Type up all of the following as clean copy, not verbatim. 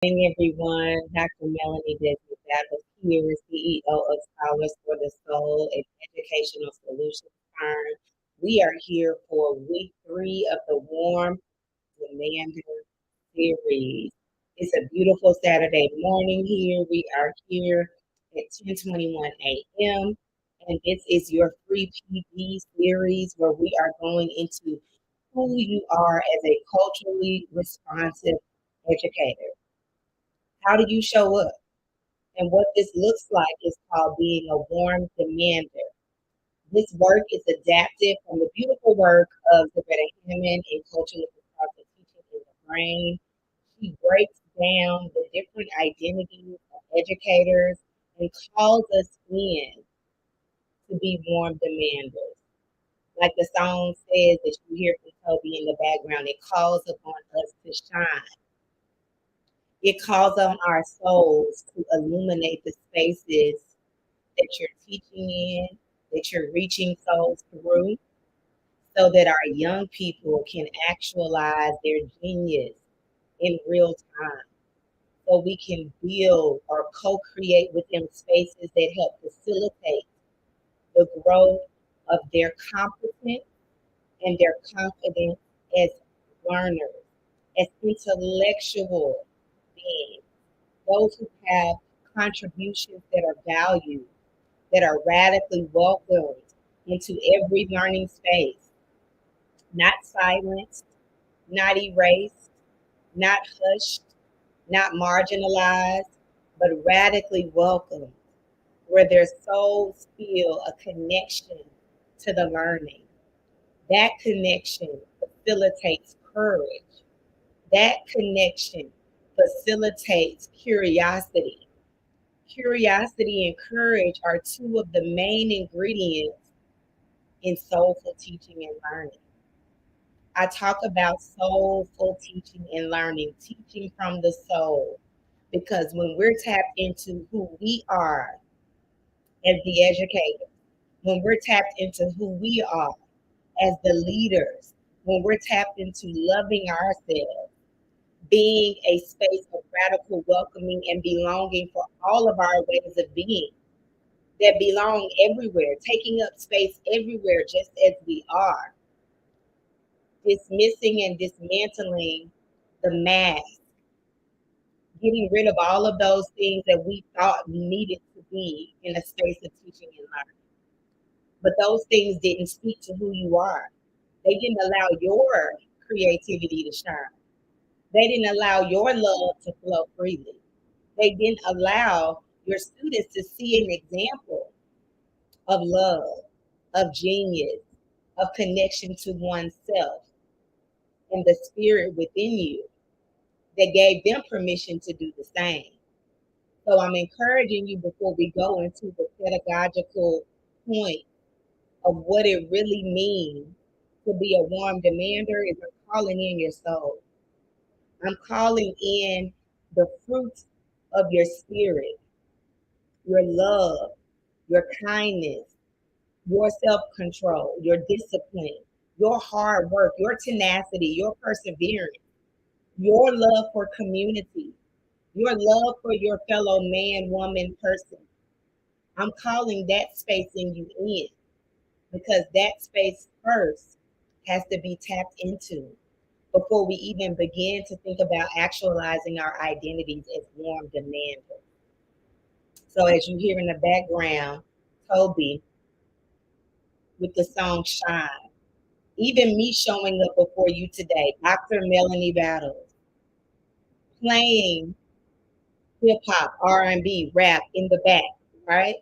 Morning, everyone. Dr. Melanie Desmond here, CEO of Scholars for the Soul, an educational solutions firm. We are here for week 3 of the Warm Demander series. It's a beautiful Saturday morning here. We are here at 10:21 a.m. And this is your free PD series where we are going into who you are as a culturally responsive educator. How do you show up? And what this looks like is called being a warm demander. This work is adapted from the beautiful work of Zagreta Hammond in Culturally Responsive Teaching in the Brain. She breaks down the different identities of educators and calls us in to be warm demanders. Like the song says that you hear from Toby in the background, it calls upon us to shine. It calls on our souls to illuminate the spaces that you're teaching in, that you're reaching souls through, so that our young people can actualize their genius in real time. So we can build or co-create with them spaces that help facilitate the growth of their competence and their confidence as learners, as intellectual beings, those who have contributions that are valued, that are radically welcomed into every learning space, not silenced, not erased, not hushed, not marginalized, but radically welcomed, where their souls feel a connection to the learning. That connection facilitates courage. That connection facilitates curiosity. Curiosity and courage are two of the main ingredients in soulful teaching and learning. I talk about soulful teaching and learning, teaching from the soul, because when we're tapped into who we are as the educators, when we're tapped into who we are as the leaders, when we're tapped into loving ourselves, being a space of radical welcoming and belonging for all of our ways of being that belong everywhere, taking up space everywhere just as we are, dismissing and dismantling the mask, getting rid of all of those things that we thought needed to be in a space of teaching and learning. But those things didn't speak to who you are. They didn't allow your creativity to shine. They didn't allow your love to flow freely. They didn't allow your students to see an example of love, of genius, of connection to oneself and the spirit within you that gave them permission to do the same. So I'm encouraging you before we go into the pedagogical point of what it really means to be a warm demander is I'm calling in your soul. I'm calling in the fruits of your spirit, your love, your kindness, your self-control, your discipline, your hard work, your tenacity, your perseverance, your love for community, your love for your fellow man, woman, person. I'm calling that space in you in because that space first has to be tapped into before we even begin to think about actualizing our identities as warm demanders. So as you hear in the background, Toby with the song Shine. Even me showing up before you today, Dr. Melanie Battles, playing hip hop, R&B, rap in the back, right?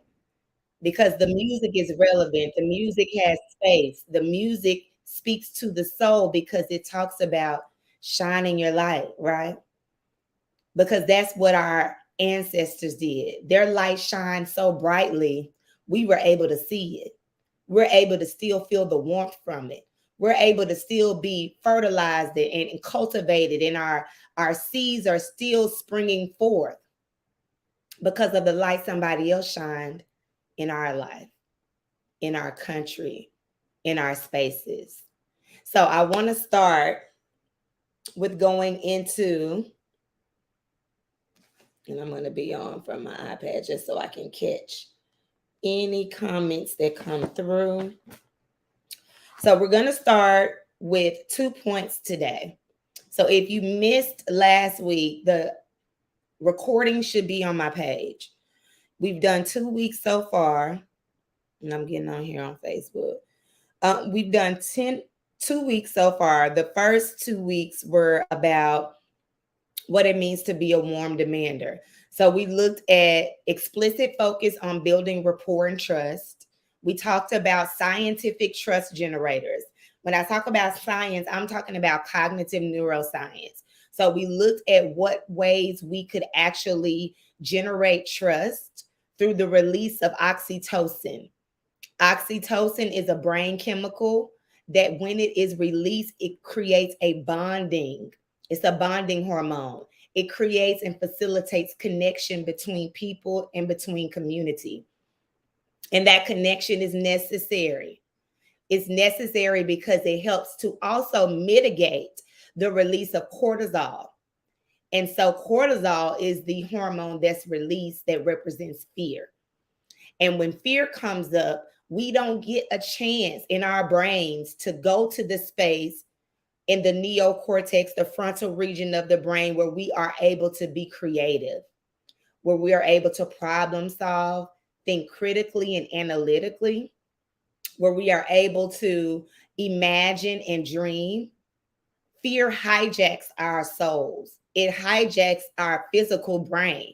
Because the music is relevant. The music has space. The music speaks to the soul because it talks about shining your light, right? Because that's what our ancestors did. Their light shined so brightly, we were able to see it. We're able to still feel the warmth from it. We're able to still be fertilized and cultivated, and our seeds are still springing forth because of the light somebody else shined in our life, in our country, in our spaces. So I want to start with going into And I'm going to be on from my iPad just so I can catch any comments that come through. So we're going to start with 2 points today. So if you missed last week, the recording should be on my page. We've done 2 weeks so far, and I'm getting on here on Facebook. We've done 2 weeks so far. The first 2 weeks were about what it means to be a warm demander. So we looked at explicit focus on building rapport and trust. We talked about scientific trust generators. When I talk about science, I'm talking about cognitive neuroscience. So we looked at what ways we could actually generate trust through the release of oxytocin. Oxytocin is a brain chemical that when it is released, it creates a bonding. It's a bonding hormone. It creates and facilitates connection between people and between community. And that connection is necessary. It's necessary because it helps to also mitigate the release of cortisol. And so cortisol is the hormone that's released that represents fear. And when fear comes up, we don't get a chance in our brains to go to the space in the neocortex, the frontal region of the brain, where we are able to be creative, where we are able to problem solve, think critically and analytically, where we are able to imagine and dream. Fear hijacks our souls. It hijacks our physical brain.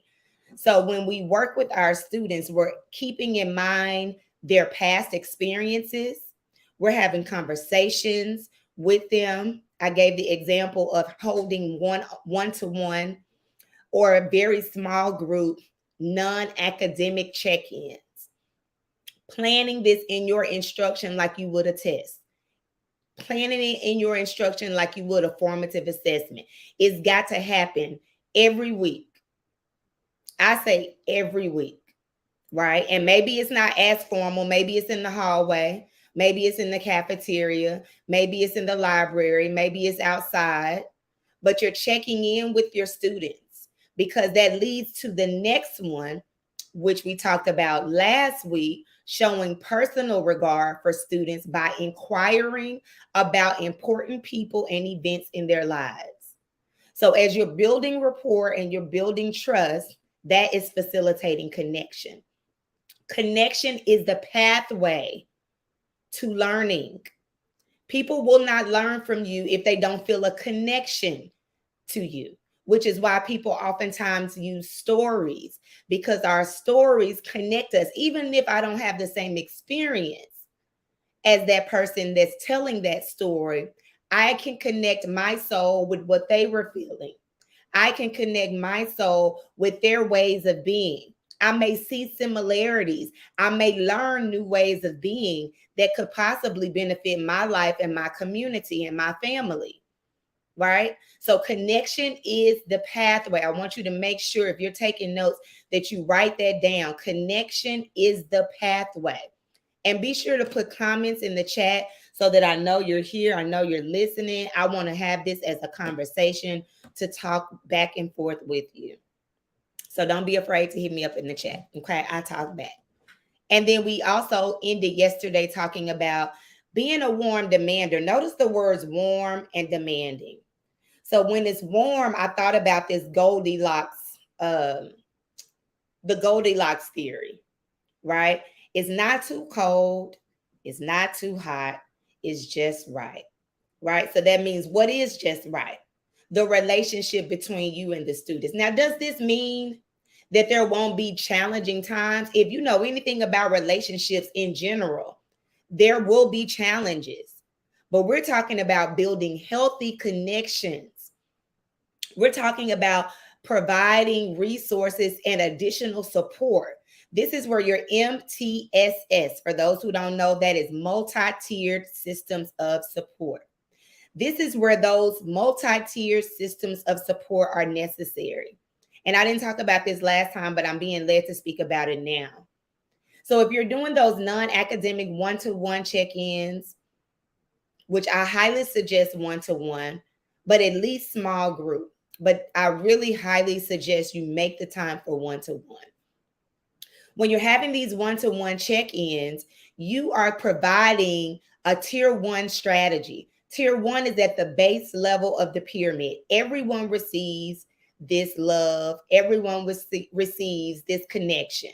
So when we work with our students, we're keeping in mind their past experiences. We're having conversations with them. I gave the example of holding one-to-one or a very small group, non-academic check-ins. Planning this in your instruction like you would a test. Planning it in your instruction like you would a formative assessment. It's got to happen every week. I say every week, right? And maybe it's not as formal. Maybe it's in the hallway. Maybe it's in the cafeteria. Maybe it's in the library. Maybe it's outside. But you're checking in with your students because that leads to the next one, which we talked about last week, showing personal regard for students by inquiring about important people and events in their lives. So as you're building rapport and you're building trust, that is facilitating connection. Connection is the pathway to learning. People will not learn from you if they don't feel a connection to you, which is why people oftentimes use stories, because our stories connect us. Even if I don't have the same experience as that person that's telling that story, I can connect my soul with what they were feeling. I can connect my soul with their ways of being. I may see similarities. I may learn new ways of being that could possibly benefit my life and my community and my family, right? So connection is the pathway. I want you to make sure if you're taking notes that you write that down. Connection is the pathway. And be sure to put comments in the chat so that I know you're here. I know you're listening. I want to have this as a conversation to talk back and forth with you. So don't be afraid to hit me up in the chat. Okay, I talk back. And then we also ended yesterday talking about being a warm demander. Notice the words warm and demanding. So when it's warm, I thought about this Goldilocks, the Goldilocks theory, right? It's not too cold. It's not too hot. It's just right, right? So that means what is just right? The relationship between you and the students. Now, does this mean that there won't be challenging times? If you know anything about relationships in general, there will be challenges. But we're talking about building healthy connections. We're talking about providing resources and additional support. This is where your MTSS, for those who don't know, that is multi-tiered systems of support. This is where those multi-tiered systems of support are necessary. And I didn't talk about this last time, but I'm being led to speak about it now. So if you're doing those non-academic one-to-one check-ins, which I highly suggest one-to-one, but at least small group. but I really highly suggest you make the time for one-to-one. When you're having these one-to-one check-ins, you are providing a tier one strategy. Tier one is at the base level of the pyramid. Everyone receives this love, everyone receives this connection.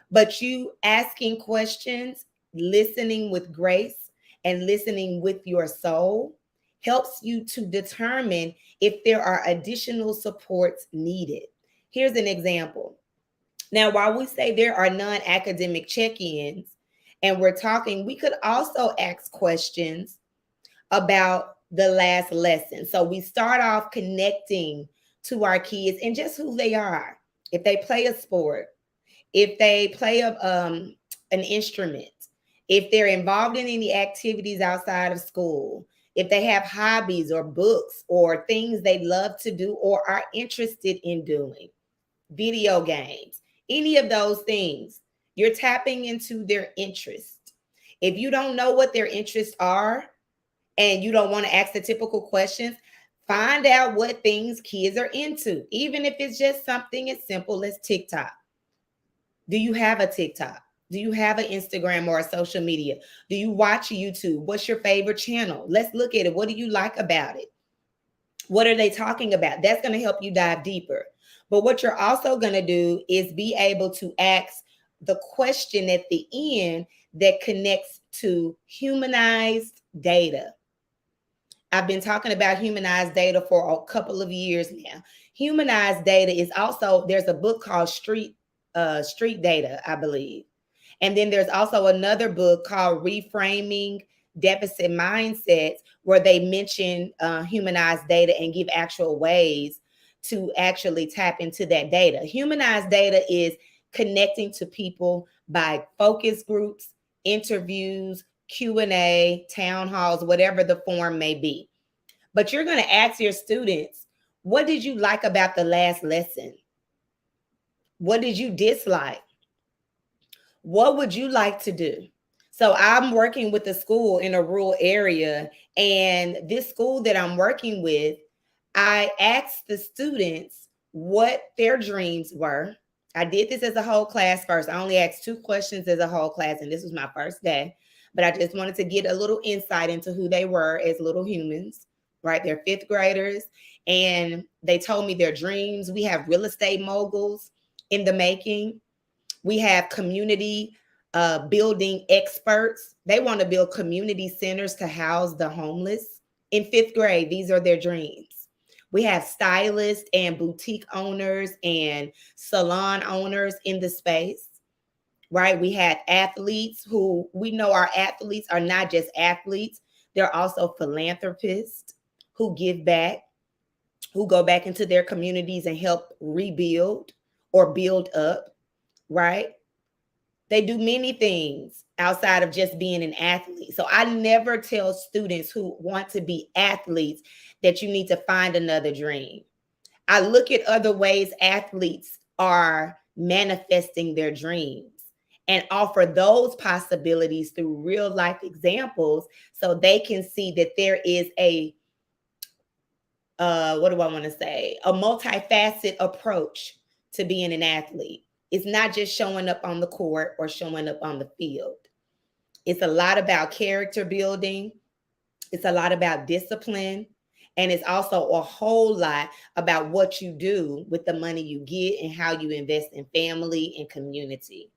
But you asking questions, listening with grace, and listening with your soul helps you to determine if there are additional supports needed. Here's an example. Now, while we say there are non-academic check-ins and we're talking, we could also ask questions about the last lesson. So we start off connecting to our kids and just who they are. If they play a sport, if they play an instrument, if they're involved in any activities outside of school, if they have hobbies or books or things they love to do or are interested in doing, video games, any of those things, you're tapping into their interest. If you don't know what their interests are and you don't want to ask the typical questions, find out what things kids are into, even if it's just something as simple as TikTok. Do you have a TikTok? Do you have an Instagram or a social media? Do you watch YouTube? What's your favorite channel? Let's look at it. What do you like about it? What are they talking about? That's going to help you dive deeper. But what you're also going to do is be able to ask the question at the end that connects to humanized data. I've been talking about humanized data for a couple of years now. Humanized data is also, there's a book called Street Data, I believe. And then there's also another book called Reframing Deficit Mindsets, where they mention humanized data and give actual ways to actually tap into that data. Humanized data is connecting to people by focus groups, interviews, Q&A, town halls, whatever the form may be. But you're going to ask your students, what did you like about the last lesson? What did you dislike? What would you like to do? So I'm working with a school in a rural area, and this school that I'm working with, I asked the students what their dreams were. I did this as a whole class first. I only asked 2 questions as a whole class, and this was my first day. But I just wanted to get a little insight into who they were as little humans, right? They're 5th graders, and they told me their dreams. We have real estate moguls in the making. We have community building experts. They want to build community centers to house the homeless. In 5th grade, these are their dreams. We have stylists and boutique owners and salon owners in the space, right? We had athletes who we know our athletes are not just athletes, they're also philanthropists who give back, who go back into their communities and help rebuild or build up, right? They do many things outside of just being an athlete. So I never tell students who want to be athletes that you need to find another dream. I look at other ways athletes are manifesting their dreams and offer those possibilities through real life examples so they can see that there is a what do I want to say? A multifaceted approach to being an athlete. It's not just showing up on the court or showing up on the field. It's a lot about character building. It's a lot about discipline. And it's also a whole lot about what you do with the money you get and how you invest in family and community,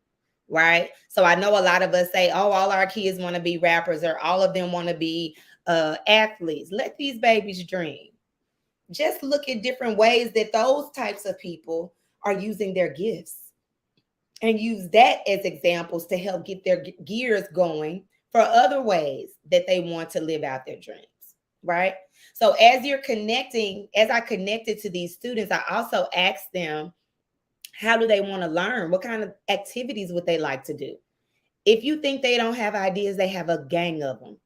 right? So I know a lot of us say, oh, all our kids want to be rappers or all of them want to be athletes. Let these babies dream. Just look at different ways that those types of people are using their gifts and use that as examples to help get their gears going for other ways that they want to live out their dreams, right? So as you're connecting, as I connected to these students, I also asked them, how do they want to learn? What kind of activities would they like to do? If you think they don't have ideas, they have a gang of them.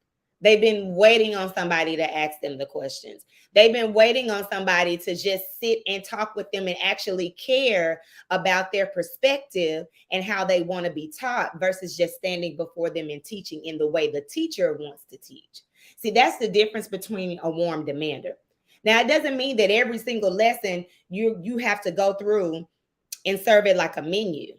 They've been waiting on somebody to ask them the questions. They've been waiting on somebody to just sit and talk with them and actually care about their perspective and how they want to be taught versus just standing before them and teaching in the way the teacher wants to teach. See, that's the difference between a warm demander. Now, it doesn't mean that every single lesson you have to go through and serve it like a menu.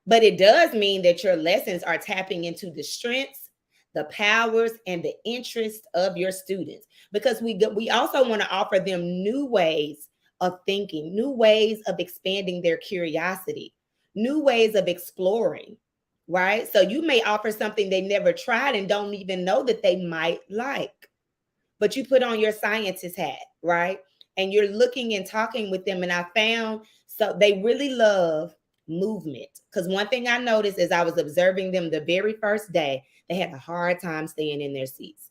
But it does mean that your lessons are tapping into the strengths, the powers, and the interests of your students. Because we also want to offer them new ways of thinking, new ways of expanding their curiosity, new ways of exploring, right? So you may offer something they never tried and don't even know that they might like, but you put on your scientist hat, right? And you're looking and talking with them. And I found so they really love movement. Because one thing I noticed as I was observing them the very first day, they had a hard time staying in their seats.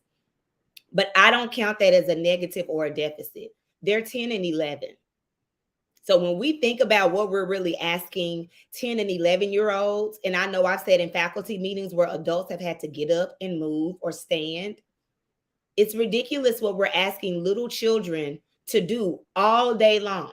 But I don't count that as a negative or a deficit. They're 10 and 11. So when we think about what we're really asking 10 and 11-year-olds, and I know I've said in faculty meetings where adults have had to get up and move or stand, it's ridiculous what we're asking little children to do all day long.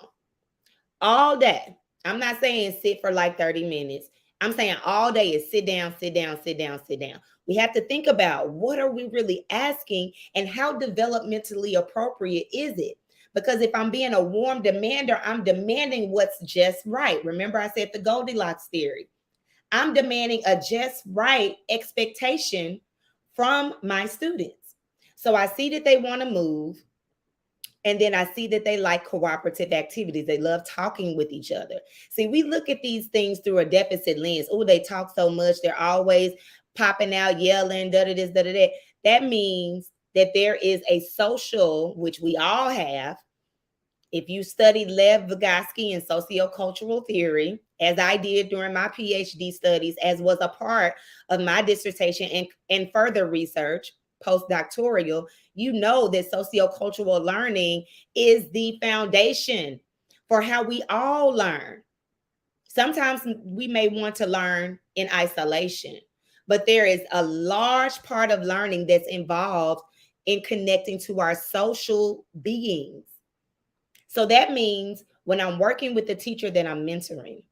All day. I'm not saying sit for like 30 minutes. I'm saying all day is sit down, sit down, sit down, sit down. We have to think about what are we really asking and how developmentally appropriate is it? Because if I'm being a warm demander, I'm demanding what's just right. Remember, I said the Goldilocks theory. I'm demanding a just right expectation from my students. So I see that they want to move. And then I see that they like cooperative activities. They love talking with each other. See, we look at these things through a deficit lens. Oh, they talk so much. They're always popping out, yelling, da da this, da da that. That means that there is a social, which we all have. If you studied Lev Vygotsky in sociocultural theory, as I did during my PhD studies, as was a part of my dissertation and further research, postdoctoral, you know that sociocultural learning is the foundation for how we all learn. Sometimes we may want to learn in isolation, but there is a large part of learning that's involved in connecting to our social beings. So that means when I'm working with the teacher that I'm mentoring,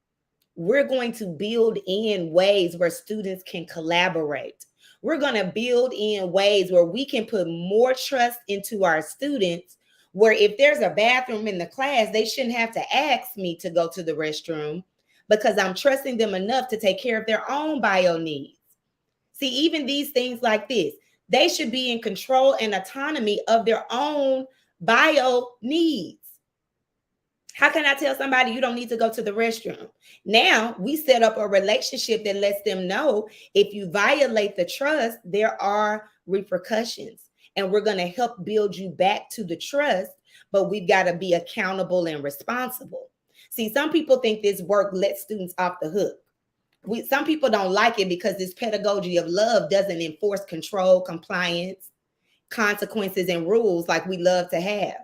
we're going to build in ways where students can collaborate. We're going to build in ways where we can put more trust into our students, where if there's a bathroom in the class, they shouldn't have to ask me to go to the restroom because I'm trusting them enough to take care of their own bio needs. See, even these things like this, they should be in control and autonomy of their own bio needs. How can I tell somebody you don't need to go to the restroom? Now we set up a relationship that lets them know if you violate the trust, there are repercussions. And we're going to help build you back to the trust, but we've got to be accountable and responsible. See, some people think this work lets students off the hook. Some people don't like it because this pedagogy of love doesn't enforce control, compliance, consequences, and rules like we love to have.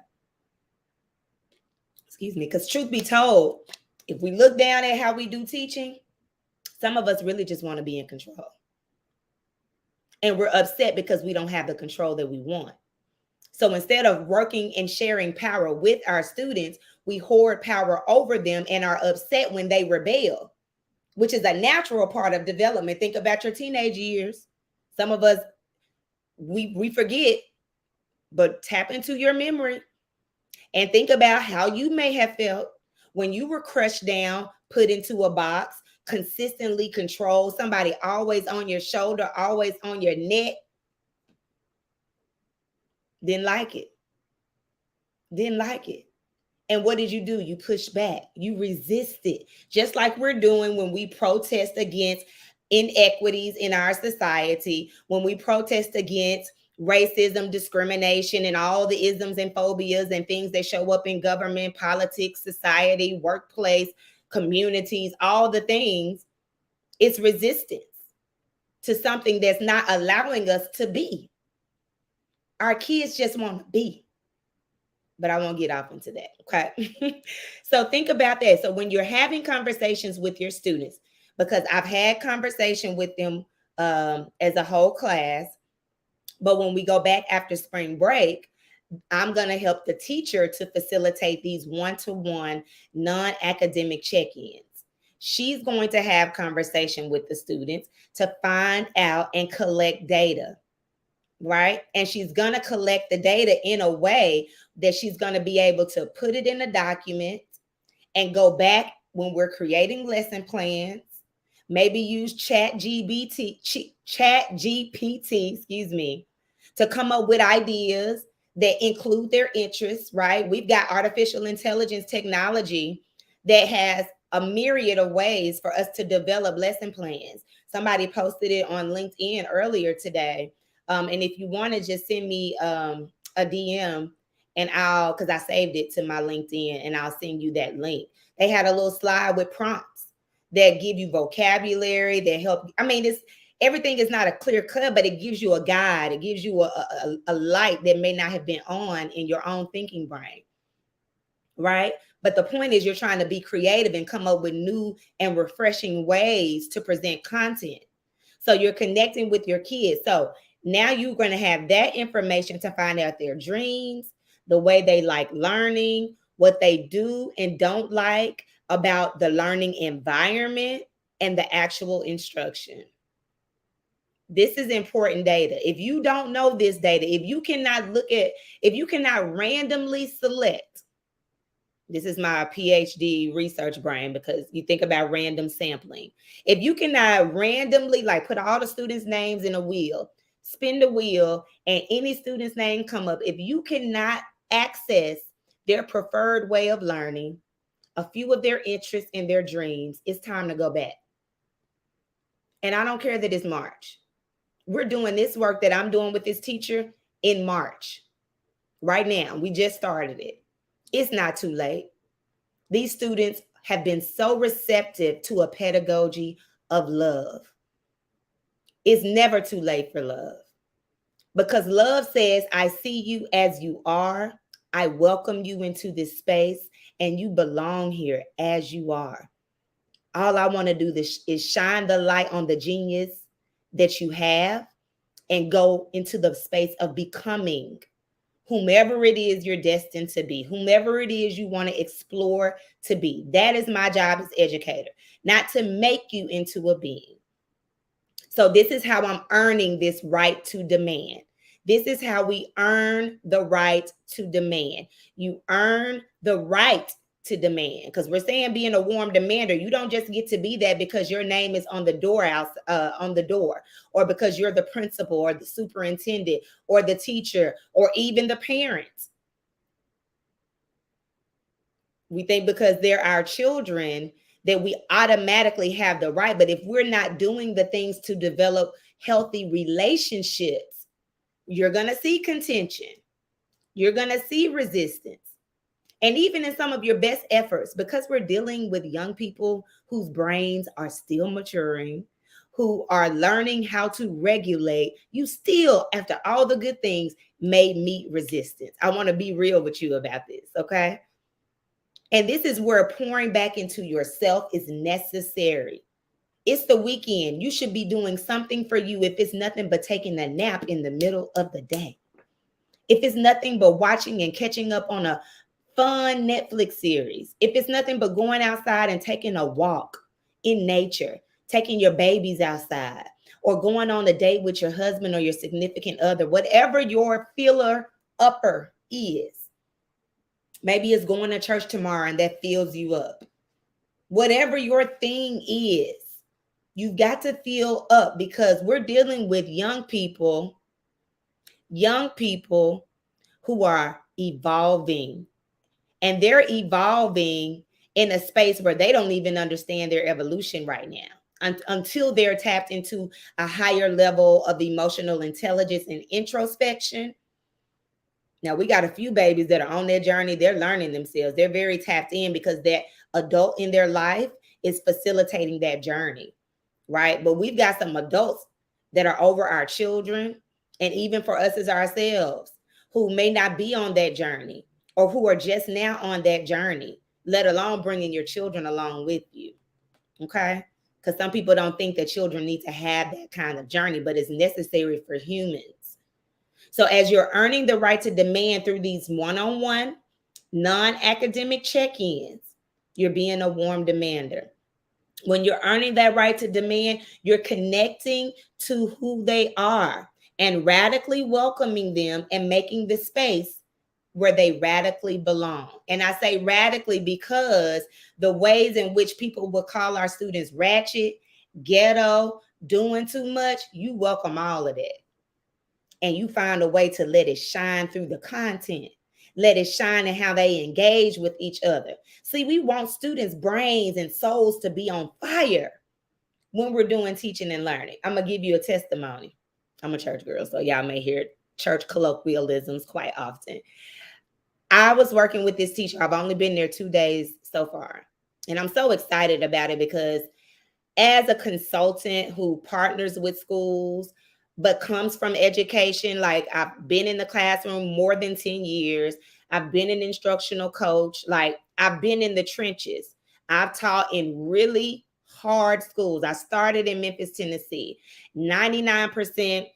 Excuse me, because truth be told, if we look down at how we do teaching, some of us really just want to be in control. And we're upset because we don't have the control that we want. So instead of working and sharing power with our students, we hoard power over them and are upset when they rebel, which is a natural part of development. Think about your teenage years. Some of us, we forget, but tap into your memory. And think about how you may have felt when you were crushed down, put into a box, consistently controlled, somebody always on your shoulder, always on your neck. Didn't like it. Didn't like it. And what did you do? You pushed back. You resisted, just like we're doing when we protest against inequities in our society, when we protest against racism, discrimination, and all the isms and phobias and things that show up in government, politics, society, workplace, communities, all the things. It's resistance to something that's not allowing us to be. Our kids just want to be. But I won't get off into that. Okay. So think about that. So when you're having conversations with your students, because I've had conversation with them as a whole class, but when we go back after spring break, I'm going to help the teacher to facilitate these one-to-one non-academic check-ins. She's going to have conversation with the students to find out and collect data. right? And she's going to collect the data in a way that she's going to be able to put it in a document and go back when we're creating lesson plans. Maybe use chat GPT, excuse me, to come up with ideas that include their interests, right? We've got artificial intelligence technology that has a myriad of ways for us to develop lesson plans. Somebody posted it on LinkedIn earlier today. And if you want to just send me a DM, and because I saved it to my LinkedIn, and I'll send you that link. They had a little slide with prompts that give you vocabulary, that help. I mean, everything is not a clear cut, but it gives you a guide. It gives you a light that may not have been on in your own thinking brain, right? But the point is, you're trying to be creative and come up with new and refreshing ways to present content. So you're connecting with your kids. So now you're going to have that information to find out their dreams, the way they like learning, what they do and don't like about the learning environment and the actual instruction. This is important data. If you don't know this data, if you cannot randomly select, this is my PhD research brain, because you think about random sampling. If you cannot randomly like put all the students' names in a wheel, spin the wheel, and any student's name come up, if you cannot access their preferred way of learning, a few of their interests and their dreams, it's time to go back. And I don't care that it's March. We're doing this work that I'm doing with this teacher in March. Right now, we just started it. It's not too late. These students have been so receptive to a pedagogy of love. It's never too late for love, because love says, I see you as you are. I welcome you into this space, and you belong here as you are. All I want to do is shine the light on the genius that you have and go into the space of becoming whomever it is you're destined to be, whomever it is you want to explore to be. That is my job as educator, not to make you into a being. So this is how I'm earning this right to demand. This is how we earn the right to demand. You earn the right to demand, because we're saying being a warm demander. You don't just get to be that because your name is on the door or because you're the principal or the superintendent or the teacher or even the parents. We think because they're our children that we automatically have the right. But if we're not doing the things to develop healthy relationships, you're going to see contention. You're going to see resistance. And even in some of your best efforts, because we're dealing with young people whose brains are still maturing, who are learning how to regulate, you still, after all the good things, may meet resistance. I want to be real with you about this, okay? And this is where pouring back into yourself is necessary. It's the weekend. You should be doing something for you, if it's nothing but taking a nap in the middle of the day. If it's nothing but watching and catching up on a fun Netflix series. If it's nothing but going outside and taking a walk in nature, taking your babies outside, or going on a date with your husband or your significant other, whatever your filler upper is. Maybe it's going to church tomorrow and that fills you up. Whatever your thing is, you've got to feel up, because we're dealing with young people who are evolving. And they're evolving in a space where they don't even understand their evolution right now, until they're tapped into a higher level of emotional intelligence and introspection. Now, we got a few babies that are on their journey. They're learning themselves. They're very tapped in because that adult in their life is facilitating that journey, right? But we've got some adults that are over our children, and even for us as ourselves, who may not be on that journey, or who are just now on that journey, let alone bringing your children along with you, okay? Because some people don't think that children need to have that kind of journey, but it's necessary for humans. So as you're earning the right to demand through these one-on-one, non-academic check-ins, you're being a warm demander. When you're earning that right to demand, you're connecting to who they are and radically welcoming them and making the space where they radically belong. And I say radically because the ways in which people would call our students ratchet, ghetto, doing too much, you welcome all of that. And you find a way to let it shine through the content. Let it shine in how they engage with each other. See, we want students' brains and souls to be on fire when we're doing teaching and learning. I'm going to give you a testimony. I'm a church girl, so y'all may hear church colloquialisms quite often. I was working with this teacher. I've only been there 2 days so far. And I'm so excited about it because as a consultant who partners with schools, but comes from education, like I've been in the classroom more than 10 years. I've been an instructional coach. Like I've been in the trenches. I've taught in really hard schools. I started in Memphis, Tennessee, 99%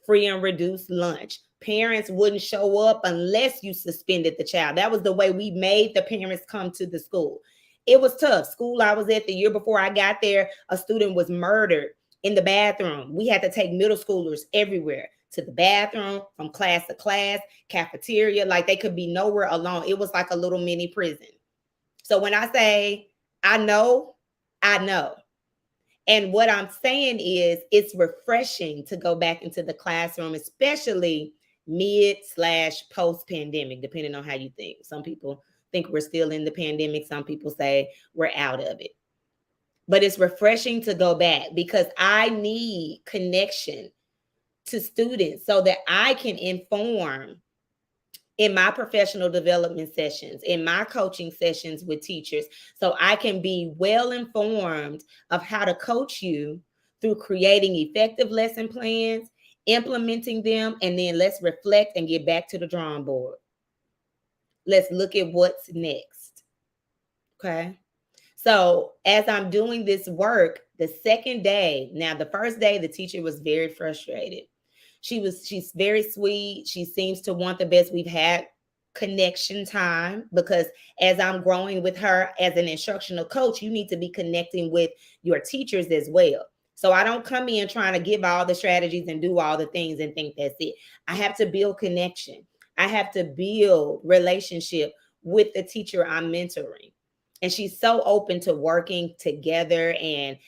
free and reduced lunch. Parents wouldn't show up unless you suspended the child. That was the way we made the parents come to the school. It was tough. School I was at the year before I got there, a student was murdered in the bathroom. We had to take middle schoolers everywhere to the bathroom, from class to class, cafeteria. Like they could be nowhere alone. It was like a little mini prison. So when I say I know, I know. And what I'm saying is it's refreshing to go back into the classroom, especially mid/post pandemic, depending on how you think. Some people think we're still in the pandemic. Some people say we're out of it. But it's refreshing to go back because I need connection to students so that I can inform in my professional development sessions, in my coaching sessions with teachers, so I can be well informed of how to coach you through creating effective lesson plans, implementing them, and then let's reflect and get back to the drawing board. Let's look at what's next. Okay. So as I'm doing this work, the second day, now the first day, the teacher was very frustrated. She's very sweet. She seems to want the best. We've had connection time because as I'm growing with her as an instructional coach, you need to be connecting with your teachers as well. So I don't come in trying to give all the strategies and do all the things and think that's it. I have to build connection. I have to build relationship with the teacher I'm mentoring. And she's so open to working together and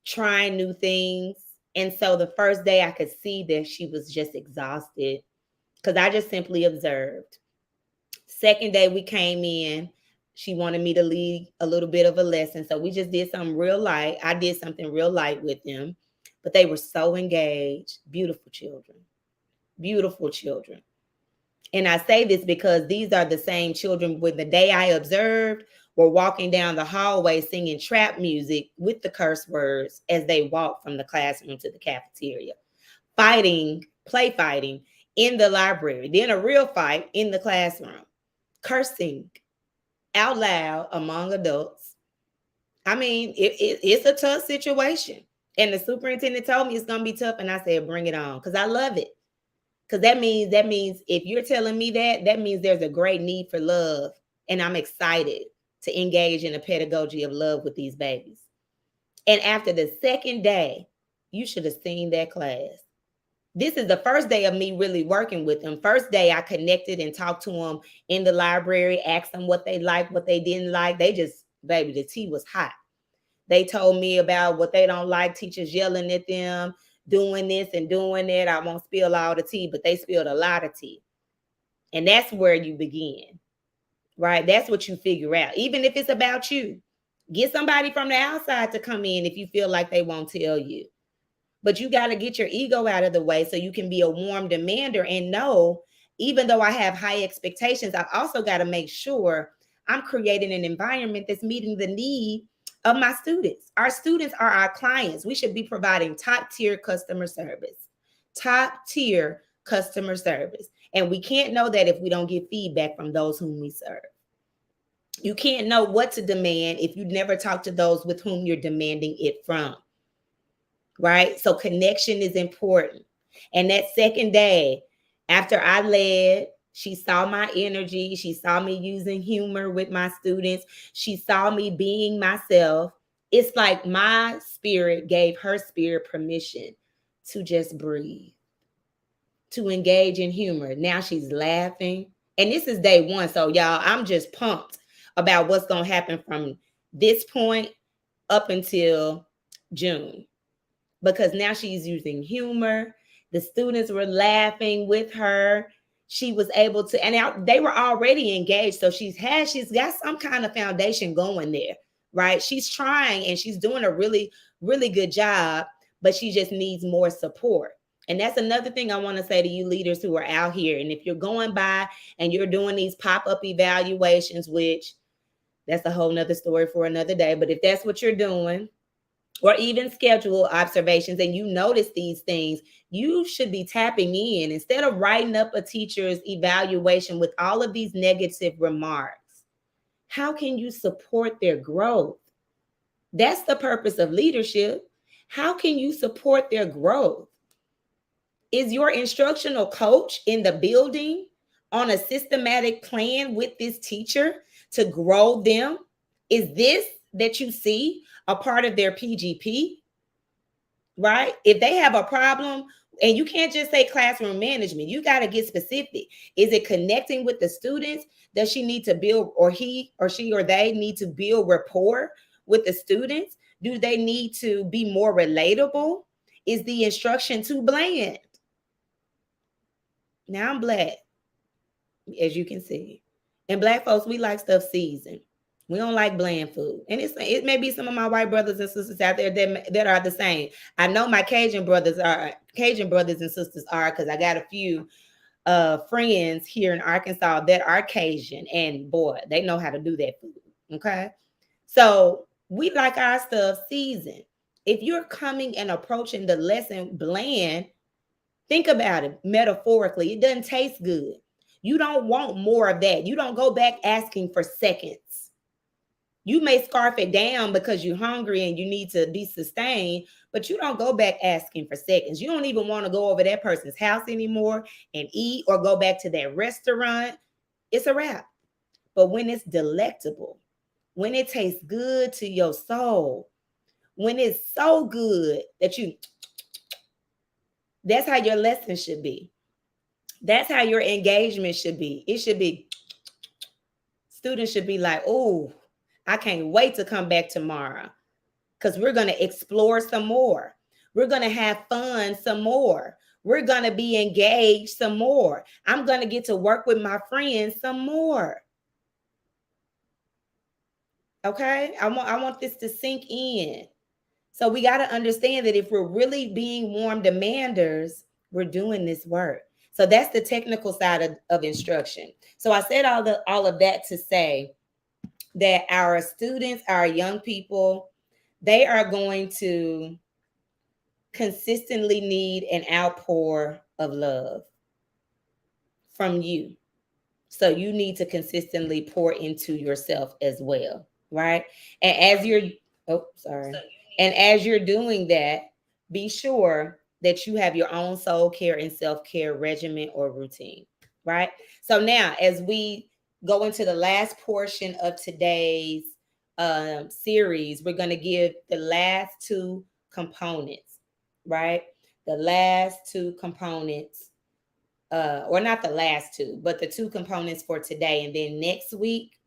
trying new things. And so the first day I could see that she was just exhausted because I just simply observed. Second day we came in, she wanted me to lead a little bit of a lesson. So we just did something real light. I did something real light with them, but they were so engaged. Beautiful children, beautiful children. And I say this because these are the same children when the day I observed were walking down the hallway singing trap music with the curse words as they walked from the classroom to the cafeteria, fighting, play fighting in the library, then a real fight in the classroom, cursing out loud among adults. I mean, it's a tough situation. And the superintendent told me it's going to be tough. And I said, bring it on, because I love it. Because that means if you're telling me that, that means there's a great need for love. And I'm excited to engage in a pedagogy of love with these babies. And after the second day, you should have seen that class. This is the first day of me really working with them. First day I connected and talked to them in the library, asked them what they liked, what they didn't like. They just, baby, the tea was hot. They told me about what they don't like, teachers yelling at them, doing this and doing that. I won't spill all the tea, but they spilled a lot of tea. And that's where you begin, right? That's what you figure out. Even if it's about you, get somebody from the outside to come in if you feel like they won't tell you. But you got to get your ego out of the way so you can be a warm demander and know, even though I have high expectations, I've also got to make sure I'm creating an environment that's meeting the need of my students. Our students are our clients. We should be providing top tier customer service, top tier customer service. And we can't know that if we don't get feedback from those whom we serve. You can't know what to demand if you never talk to those with whom you're demanding it from. Right? So connection is important. And that second day, after I led, she saw my energy. She saw me using humor with my students. She saw me being myself. It's like my spirit gave her spirit permission to just breathe. to engage in humor. Now she's laughing. And this is day one. So, y'all, I'm just pumped about what's going to happen from this point up until June, because now she's using humor. The students were laughing with her. She was able to, and they were already engaged. So she's got some kind of foundation going there, right? She's trying and she's doing a really, really good job, but she just needs more support. And that's another thing I want to say to you leaders who are out here. And if you're going by and you're doing these pop-up evaluations, which that's a whole nother story for another day, but if that's what you're doing, or even schedule observations, and you notice these things, you should be tapping in instead of writing up a teacher's evaluation with all of these negative remarks. How can you support their growth? That's the purpose of leadership. How can you support their growth? Is your instructional coach in the building on a systematic plan with this teacher to grow them? Is this that you see a part of their PGP, right? If they have a problem, and you can't just say classroom management, you got to get specific. Is it connecting with the students? Does she need to build, or he or she or they need to build rapport with the students? Do they need to be more relatable? Is the instruction too bland? Now I'm Black, as you can see. And Black folks, we like stuff seasoned. We don't like bland food. And it may be some of my white brothers and sisters out there that are the same. I know my Cajun brothers and sisters are, because I got a few friends here in Arkansas that are Cajun. And boy, they know how to do that food. Okay. So we like our stuff seasoned. If you're coming and approaching the lesson bland, think about it metaphorically. It doesn't taste good. You don't want more of that. You don't go back asking for seconds. You may scarf it down because you're hungry and you need to be sustained, but you don't go back asking for seconds. You don't even want to go over that person's house anymore and eat or go back to that restaurant. It's a wrap. But when it's delectable, when it tastes good to your soul, when it's so good that that's how your lesson should be. That's how your engagement should be. It should be, students should be like, oh, I can't wait to come back tomorrow, because we're going to explore some more. We're going to have fun some more. We're going to be engaged some more. I'm going to get to work with my friends some more. Okay? I want this to sink in. So we got to understand that if we're really being warm demanders, we're doing this work. So that's the technical side of instruction. So I said all of that to say that our students, our young people, they are going to consistently need an outpour of love from you. So you need to consistently pour into yourself as well, right? And as you're doing that, be sure that you have your own soul care and self-care regimen or routine, right? So now, as we go into the last portion of today's series, we're going to give the last two components, right? The last two components, or not the last two, but the two components for today. And then next week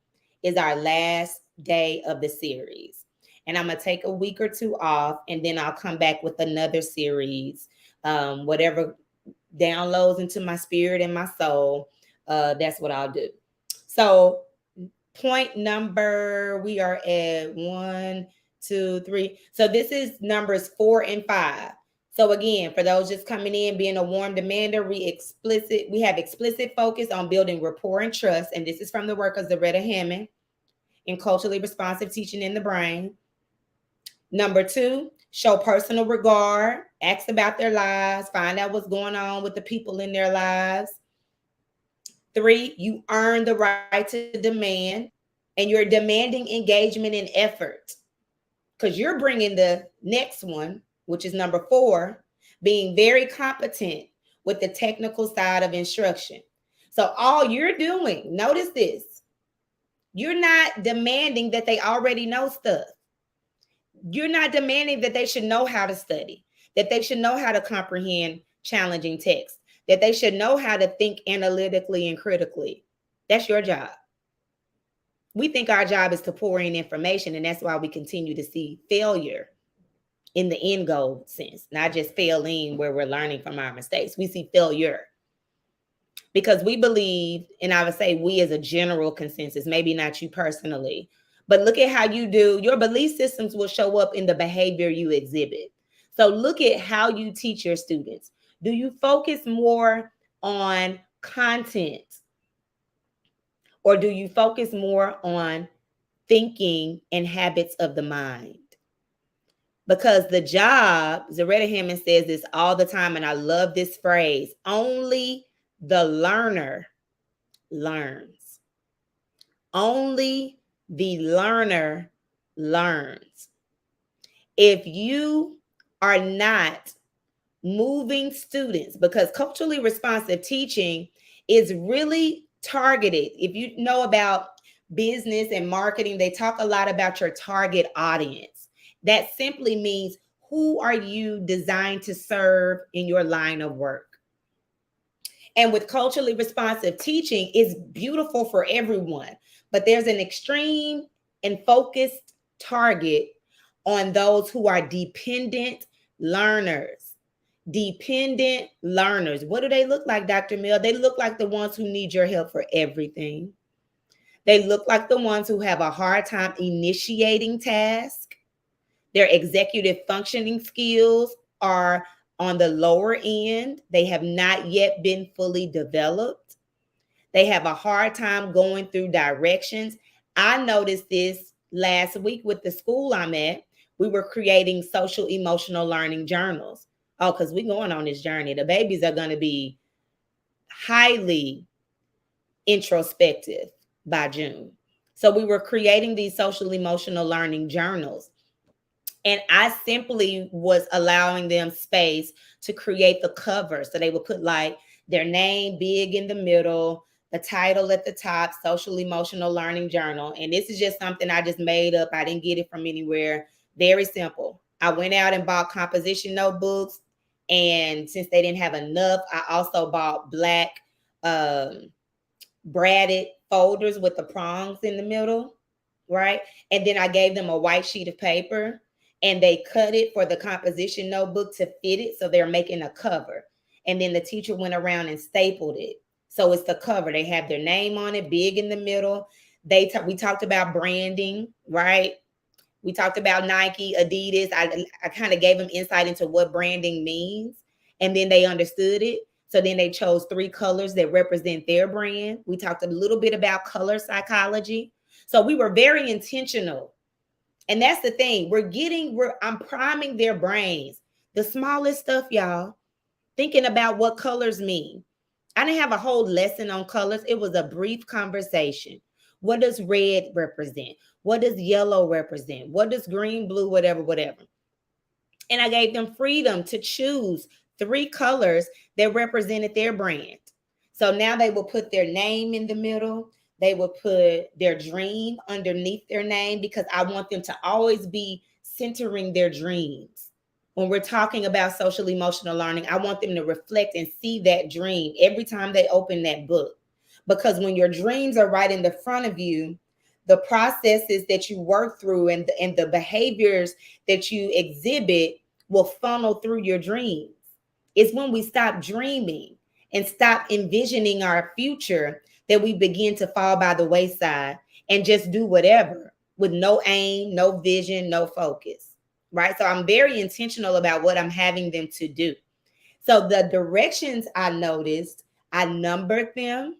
is our last day of the series. And I'm going to take a week or two off, and then I'll come back with another series, whatever downloads into my spirit and my soul. That's what I'll do. So point number, we are at 1, 2, 3. So this is numbers 4 and 5. So again, for those just coming in, being a warm demander, we have explicit focus on building rapport and trust. And this is from the work of Zaretta Hammond in Culturally Responsive Teaching in the Brain. Number 2, show personal regard, ask about their lives, find out what's going on with the people in their lives. 3, you earn the right to demand, and you're demanding engagement and effort, because you're bringing the next one, which is number 4, being very competent with the technical side of instruction. So all you're doing, notice this, you're not demanding that they already know stuff. You're not demanding that they should know how to study, that they should know how to comprehend challenging text, that they should know how to think analytically and critically. That's your job. We think our job is to pour in information, and that's why we continue to see failure in the end goal sense, not just failing where we're learning from our mistakes. We see failure because we believe, and I would say we as a general consensus, maybe not you personally, but look at how you do. Your belief systems will show up in the behavior you exhibit. So look at how you teach your students. Do you focus more on content, or do you focus more on thinking and habits of the mind? Because the job, Zaretta Hammond says this all the time, and I love this phrase, only the learner learns. Only the learner learns. If you are not moving students, because culturally responsive teaching is really targeted. If you know about business and marketing, they talk a lot about your target audience. That simply means, who are you designed to serve in your line of work? And with culturally responsive teaching, it's beautiful for everyone, but there's an extreme and focused target on those who are dependent learners. Dependent learners. What do they look like, Dr. Mill? They look like the ones who need your help for everything. They look like the ones who have a hard time initiating tasks. Their executive functioning skills are on the lower end. They have not yet been fully developed. They have a hard time going through directions. I noticed this last week with the school I'm at. We were creating social emotional learning journals. Oh, because we're going on this journey. The babies are going to be highly introspective by June. So we were creating these social emotional learning journals. And I simply was allowing them space to create the cover. So they would put like their name big in the middle, the title at the top, social emotional learning journal. And this is just something I just made up. I didn't get it from anywhere. Very simple. I went out and bought composition notebooks. And since they didn't have enough, I also bought black braided folders with the prongs in the middle, right? And then I gave them a white sheet of paper, and they cut it for the composition notebook to fit it. So they're making a cover. And then the teacher went around and stapled it. So it's the cover. They have their name on it, big in the middle. We talked about branding, right? We talked about Nike, Adidas. I kind of gave them insight into what branding means, and then they understood it. So then they chose 3 colors that represent their brand. We talked a little bit about color psychology. So we were very intentional. And that's the thing. I'm priming their brains. The smallest stuff, y'all. Thinking about what colors mean. I didn't have a whole lesson on colors. It was a brief conversation. What does red represent? What does yellow represent? What does green, blue, whatever. And I gave them freedom to choose 3 colors that represented their brand. So now they will put their name in the middle. They will put their dream underneath their name, because I want them to always be centering their dreams. When we're talking about social emotional learning, I want them to reflect and see that dream every time they open that book. Because when your dreams are right in the front of you, the processes that you work through and the behaviors that you exhibit will funnel through your dreams. It's when we stop dreaming and stop envisioning our future that we begin to fall by the wayside and just do whatever with no aim, no vision, no focus, right? So I'm very intentional about what I'm having them to do. So the directions I noticed, I numbered them.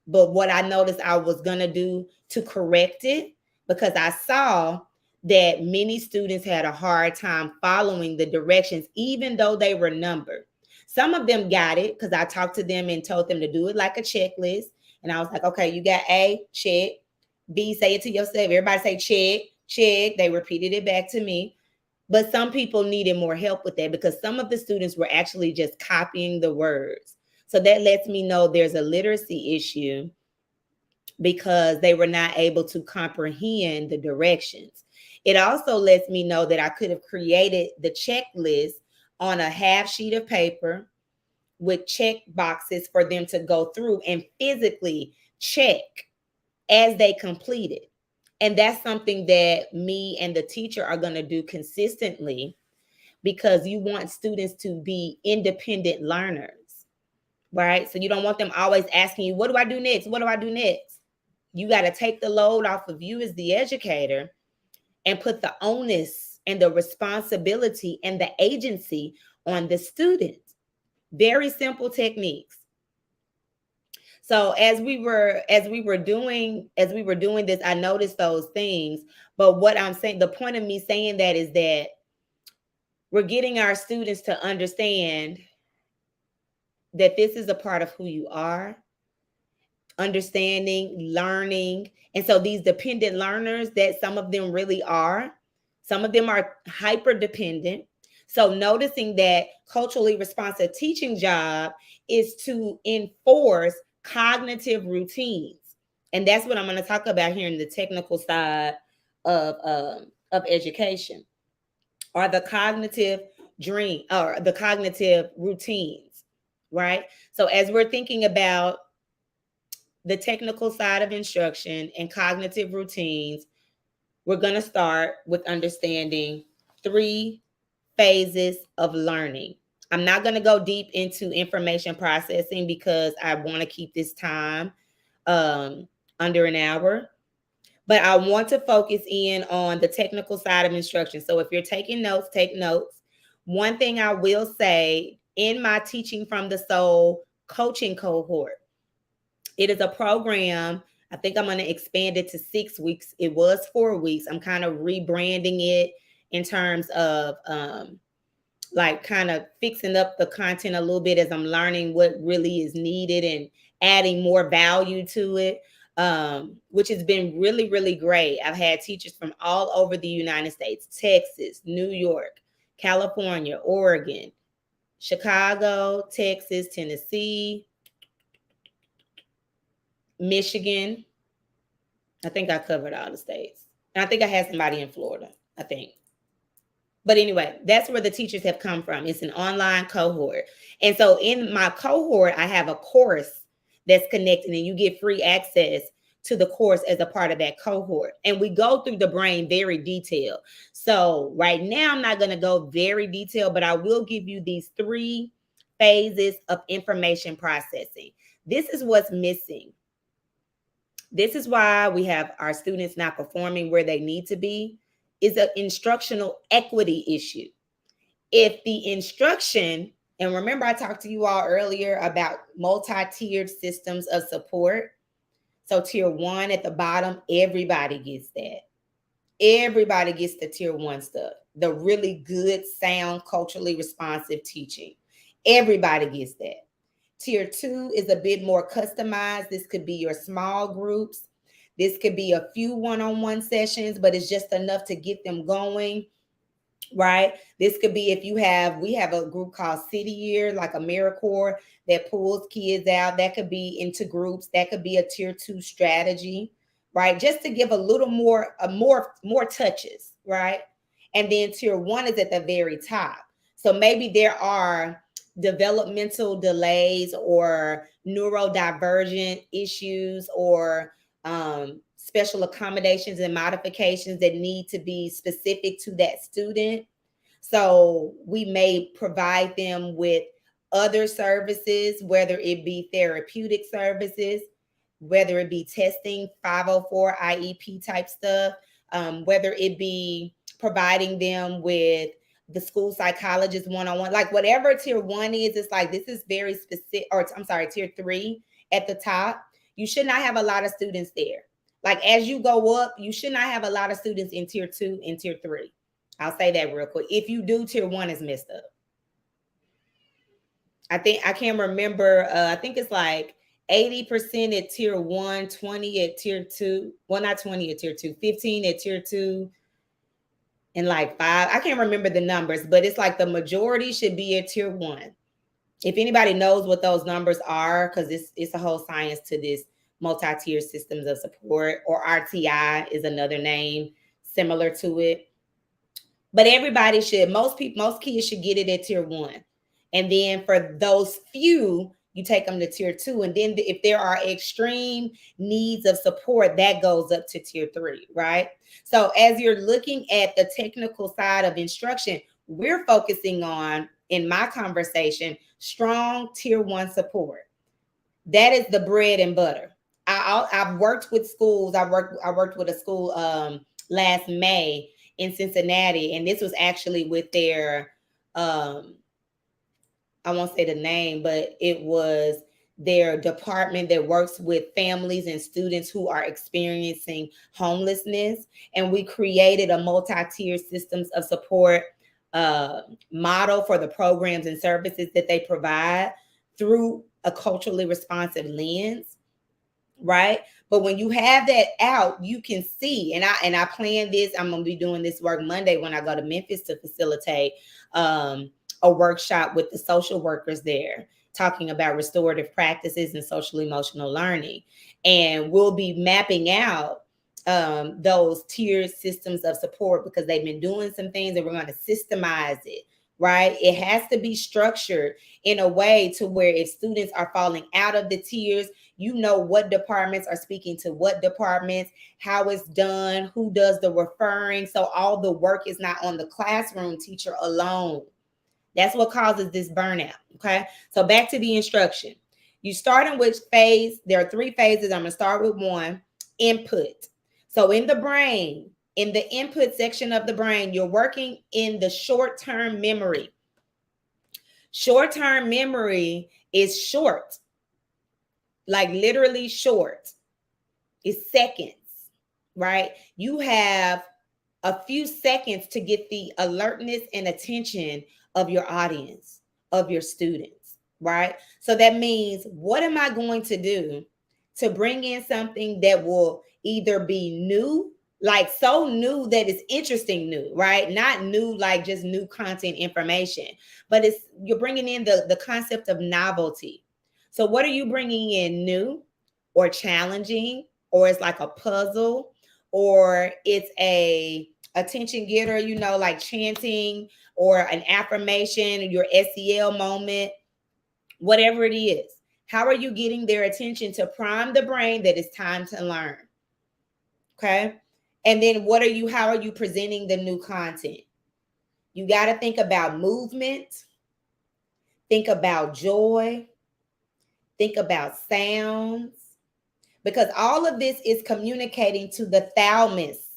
But what I noticed I was going to do to correct it, because I saw that many students had a hard time following the directions, even though they were numbered. Some of them got it because I talked to them and told them to do it like a checklist. And I was like, okay, you got A, check. B, say it to yourself. Everybody say check, check. They repeated it back to me. But some people needed more help with that, because some of the students were actually just copying the words. So that lets me know there's a literacy issue, because they were not able to comprehend the directions. It also lets me know that I could have created the checklist on a half sheet of paper with check boxes for them to go through and physically check as they complete it. And that's something that me and the teacher are going to do consistently, because you want students to be independent learners, right? So you don't want them always asking you, what do I do next? What do I do next? You got to take the load off of you as the educator and put the onus and the responsibility and the agency on the student. Very simple techniques. So as we were doing this, I noticed those things. But what I'm saying, the point of me saying that is that we're getting our students to understand that this is a part of who you are, understanding, learning. And so these dependent learners, that some of them really are, some of them are hyper dependent. So noticing that culturally responsive teaching job is to enforce cognitive routines. And that's what I'm going to talk about here in the technical side of education, or the cognitive dream, or the cognitive routines, right? So as we're thinking about the technical side of instruction and cognitive routines, we're going to start with understanding 3 phases of learning. I'm not going to go deep into information processing because I want to keep this time under an hour. But I want to focus in on the technical side of instruction. So if you're taking notes, take notes. One thing I will say, in my Teaching from the Soul coaching cohort, it is a program. I think I'm going to expand it to 6 weeks. It was 4 weeks. I'm kind of rebranding it in terms of like kind of fixing up the content a little bit as I'm learning what really is needed and adding more value to it, which has been really, really great. I've had teachers from all over the United States: Texas, New York, California, Oregon, Chicago, Texas, Tennessee, Michigan. I think I covered all the states. And I think I had somebody in Florida, I think. But anyway, that's where the teachers have come from. It's an online cohort. And so in my cohort, I have a course that's connected, and you get free access to the course as a part of that cohort. And we go through the brain very detailed. So right now, I'm not going to go very detailed, but I will give you these 3 phases of information processing. This is what's missing. This is why we have our students not performing where they need to be. Is an instructional equity issue. If the instruction, and remember I talked to you all earlier about multi-tiered systems of support. So tier 1 at the bottom, everybody gets that. Everybody gets the tier 1 stuff, the really good, sound, culturally responsive teaching. Everybody gets that. Tier 2 is a bit more customized. This could be your small groups. This could be a few one-on-one sessions, but it's just enough to get them going, right? This could be if we have a group called City Year, like AmeriCorps, that pulls kids out. That could be into groups. That could be a tier 2 strategy, right? Just to give a little more touches, right? And then tier 1 is at the very top. So maybe there are developmental delays or neurodivergent issues or special accommodations and modifications that need to be specific to that student. So we may provide them with other services, whether it be therapeutic services, whether it be testing, 504 IEP type stuff, whether it be providing them with the school psychologist one-on-one, like whatever tier 1 is, it's like, this is very specific, or I'm sorry, tier 3 at the top. You should not have a lot of students there. Like as you go up, you should not have a lot of students in tier 2 and tier 3. I'll say that real quick. If you do, tier 1 is messed up. I can't remember. I think it's like 80% at tier 1, 20 at tier 2. Well, not 20 at tier 2, 15 at tier 2, and like 5. I can't remember the numbers, but it's like the majority should be at tier 1. If anybody knows what those numbers are, because it's a whole science to this multi-tier systems of support, or RTI is another name similar to it. But everybody should, most kids should get it at tier 1. And then for those few, you take them to tier 2. And then if there are extreme needs of support, that goes up to tier 3, right? So as you're looking at the technical side of instruction, we're focusing on, in my conversation, strong tier 1 support. That is the bread and butter. I've worked with schools. I worked with a school last May in Cincinnati, and this was actually with their I won't say the name, but it was their department that works with families and students who are experiencing homelessness. And we created a multi-tier systems of support model for the programs and services that they provide through a culturally responsive lens, right? But when you have that out, you can see, and I plan this. I'm gonna be doing this work Monday when I go to Memphis to facilitate a workshop with the social workers there, talking about restorative practices and social emotional learning. And we'll be mapping out those tiered systems of support, because they've been doing some things, and we're going to systemize it, right? It has to be structured in a way to where if students are falling out of the tiers, you know what departments are speaking to what departments, how it's done, who does the referring. So all the work is not on the classroom teacher alone. That's what causes this burnout, okay? So back to the instruction. You start in which phase? There are 3 phases. I'm going to start with 1, input. So in the brain, in the input section of the brain, you're working in the short-term memory. Short-term memory is short, like literally short. It's seconds, right? You have a few seconds to get the alertness and attention of your audience, of your students, right? So that means, what am I going to do to bring in something that will either be new, like so new that it's interesting new, right? Not new like just new content information, but you're bringing in the concept of novelty. So what are you bringing in new or challenging, or it's like a puzzle, or it's a attention getter, like chanting or an affirmation, your SEL moment, whatever it is. How are you getting their attention to prime the brain that it's time to learn? Okay. And then how are you presenting the new content? You got to think about movement, think about joy, think about sounds, because all of this is communicating to the thalamus,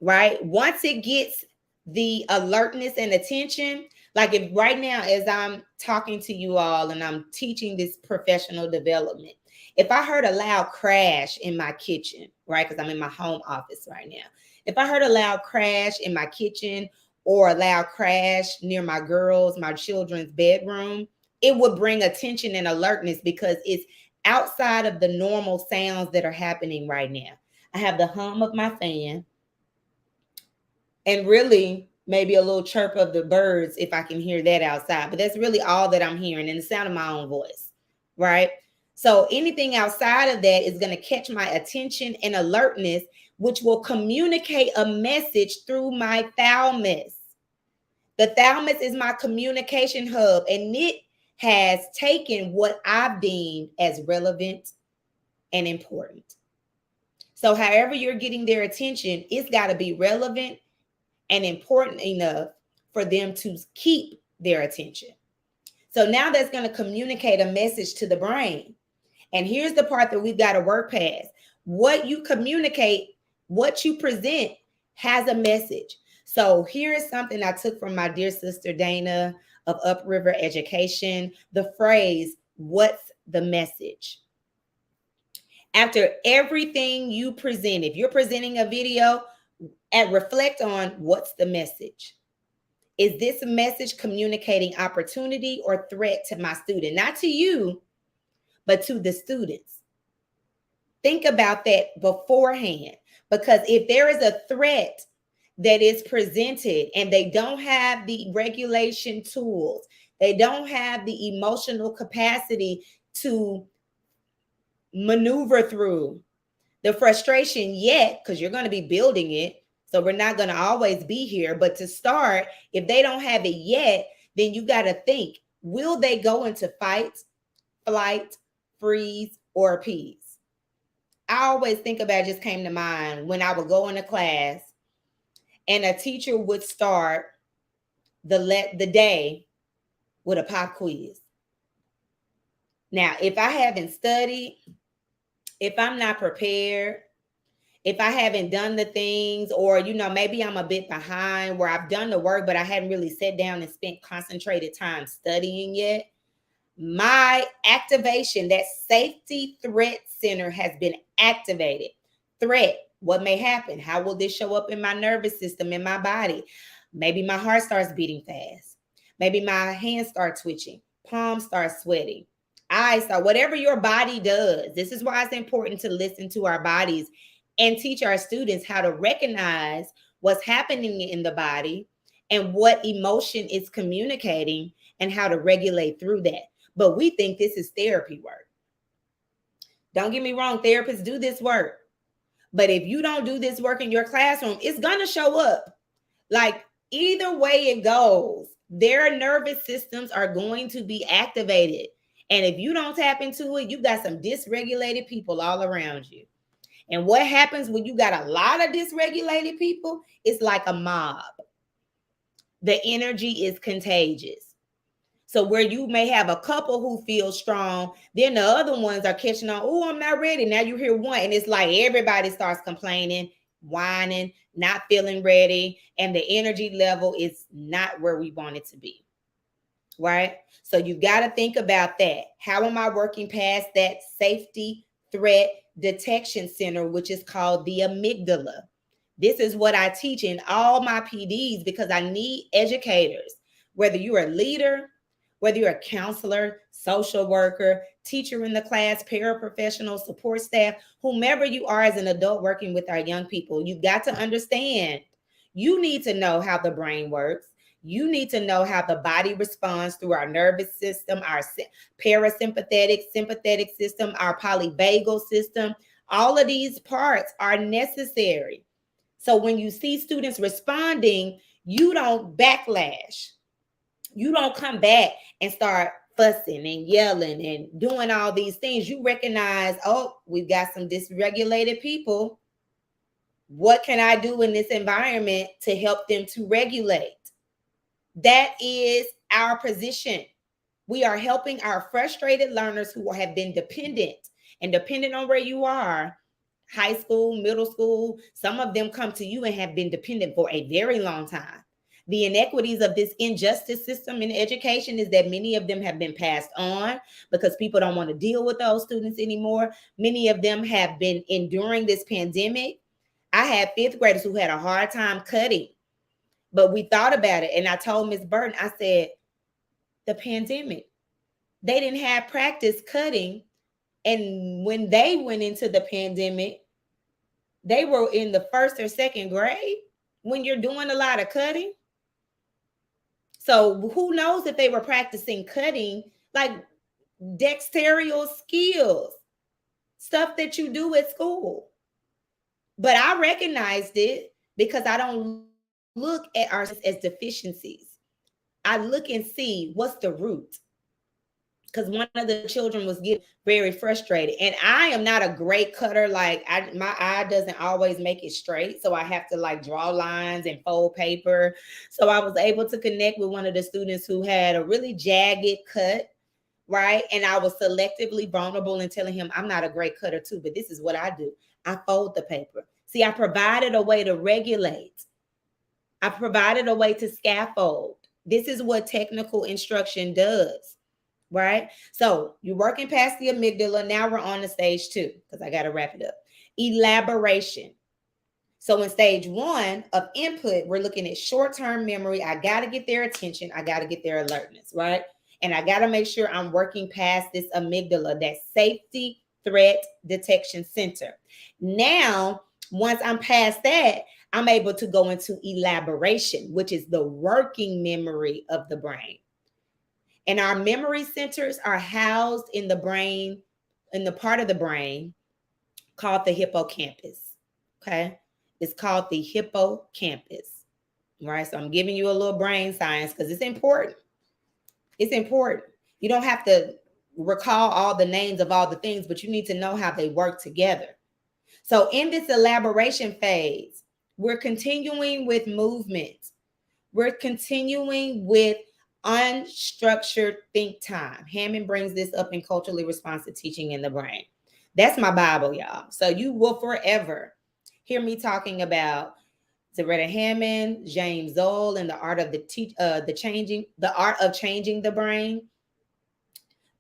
right? Once it gets the alertness and attention, like if right now, as I'm talking to you all and I'm teaching this professional development, if I heard a loud crash in my kitchen, right? Because I'm in my home office right now. If I heard a loud crash in my kitchen or a loud crash near my children's bedroom, it would bring attention and alertness, because it's outside of the normal sounds that are happening right now. I have the hum of my fan, and really maybe a little chirp of the birds if I can hear that outside. But that's really all that I'm hearing, and the sound of my own voice, right? So anything outside of that is going to catch my attention and alertness, which will communicate a message through my thalamus. The thalamus is my communication hub, and it has taken what I've deemed as relevant and important. So however you're getting their attention, it's got to be relevant and important enough for them to keep their attention. So now that's going to communicate a message to the brain. And here's the part that we've got to work past. What you communicate, what you present has a message. So here is something I took from my dear sister Dana of Upriver Education, the phrase, what's the message? After everything you present, if you're presenting a video, and reflect on what's the message. Is this message communicating opportunity or threat to my student? Not to you, but to the students. Think about that beforehand, because if there is a threat that is presented and they don't have the regulation tools, they don't have the emotional capacity to maneuver through the frustration yet, because you're going to be building it. So we're not going to always be here. But to start, if they don't have it yet, then you got to think, will they go into fight, flight, freeze, or appease? I always think about, just came to mind when I would go into class and a teacher would start the day with a pop quiz. Now, if I haven't studied, if I'm not prepared, if I haven't done the things, or, maybe I'm a bit behind where I've done the work, but I hadn't really sat down and spent concentrated time studying yet, my activation, that safety threat center, has been activated. Threat, what may happen? How will this show up in my nervous system, in my body? Maybe my heart starts beating fast. Maybe my hands start twitching, palms start sweating, eyes start, whatever your body does. This is why it's important to listen to our bodies and teach our students how to recognize what's happening in the body and what emotion is communicating and how to regulate through that. But we think this is therapy work. Don't get me wrong, therapists do this work. But if you don't do this work in your classroom, it's going to show up. Like, either way it goes, their nervous systems are going to be activated. And if you don't tap into it, you got some dysregulated people all around you. And what happens when you got a lot of dysregulated people? It's like a mob. The energy is contagious. So where you may have a couple who feel strong, then the other ones are catching on, oh, I'm not ready. Now you hear one, and it's like everybody starts complaining, whining, not feeling ready, and the energy level is not where we want it to be, right? So you've got to think about that. How am I working past that safety threat detection center, which is called the amygdala? This is what I teach in all my PDs, because I need educators, whether you're a leader, whether you're a counselor, social worker, teacher in the class, paraprofessional, support staff, whomever you are as an adult working with our young people, you've got to understand, you need to know how the brain works. You need to know how the body responds through our nervous system, our parasympathetic, sympathetic system, our polyvagal system. All of these parts are necessary. So when you see students responding, you don't backlash. You don't come back and start fussing and yelling and doing all these things. You recognize, oh, we've got some dysregulated people. What can I do in this environment to help them to regulate? That is our position. We are helping our frustrated learners who have been dependent, and dependent on where you are, high school, middle school, some of them come to you and have been dependent for a very long time. The inequities of this injustice system in education is that many of them have been passed on because people don't want to deal with those students anymore. Many of them have been enduring this pandemic. I had fifth graders who had a hard time cutting, but we thought about it. And I told Ms. Burton, I said, the pandemic, they didn't have practice cutting. And when they went into the pandemic, they were in the first or second grade when you're doing a lot of cutting. So who knows if they were practicing cutting, like dexterous skills, stuff that you do at school. But I recognized it because I don't look at ours as deficiencies. I look and see what's the root. Because one of the children was getting very frustrated. And I am not a great cutter. Like my eye doesn't always make it straight. So I have to like draw lines and fold paper. So I was able to connect with one of the students who had a really jagged cut, right? And I was selectively vulnerable in telling him, I'm not a great cutter too, but this is what I do. I fold the paper. See, I provided a way to regulate. I provided a way to scaffold. This is what technical instruction does. Right? So you're working past the amygdala. Now we're on to stage 2 because I got to wrap it up. Elaboration. So in stage 1 of input, we're looking at short-term memory. I got to get their attention. I got to get their alertness, right? And I got to make sure I'm working past this amygdala, that safety threat detection center. Now, once I'm past that, I'm able to go into elaboration, which is the working memory of the brain. And our memory centers are housed in the brain, in the part of the brain called the hippocampus. Okay. It's called the hippocampus. Right. So I'm giving you a little brain science because it's important. It's important. You don't have to recall all the names of all the things, but you need to know how they work together. So in this elaboration phase, we're continuing with movement. We're continuing with unstructured think time. Hammond brings this up in culturally responsive teaching in the brain. That's my Bible, y'all. So you will forever hear me talking about Zaretta Hammond, James Zoll, and the art of the art of changing the brain.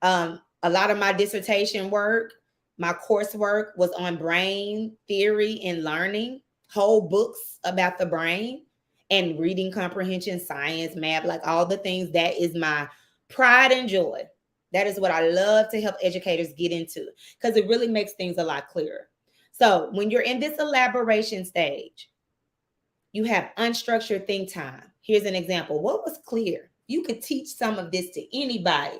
A lot of my dissertation work, my coursework was on brain theory and learning, whole books about the brain and reading comprehension, science, math, like all the things. That is my pride and joy. That is what I love to help educators get into, because it really makes things a lot clearer. So when you're in this elaboration stage, you have unstructured think time. Here's an example. What was clear? You could teach some of this to anybody.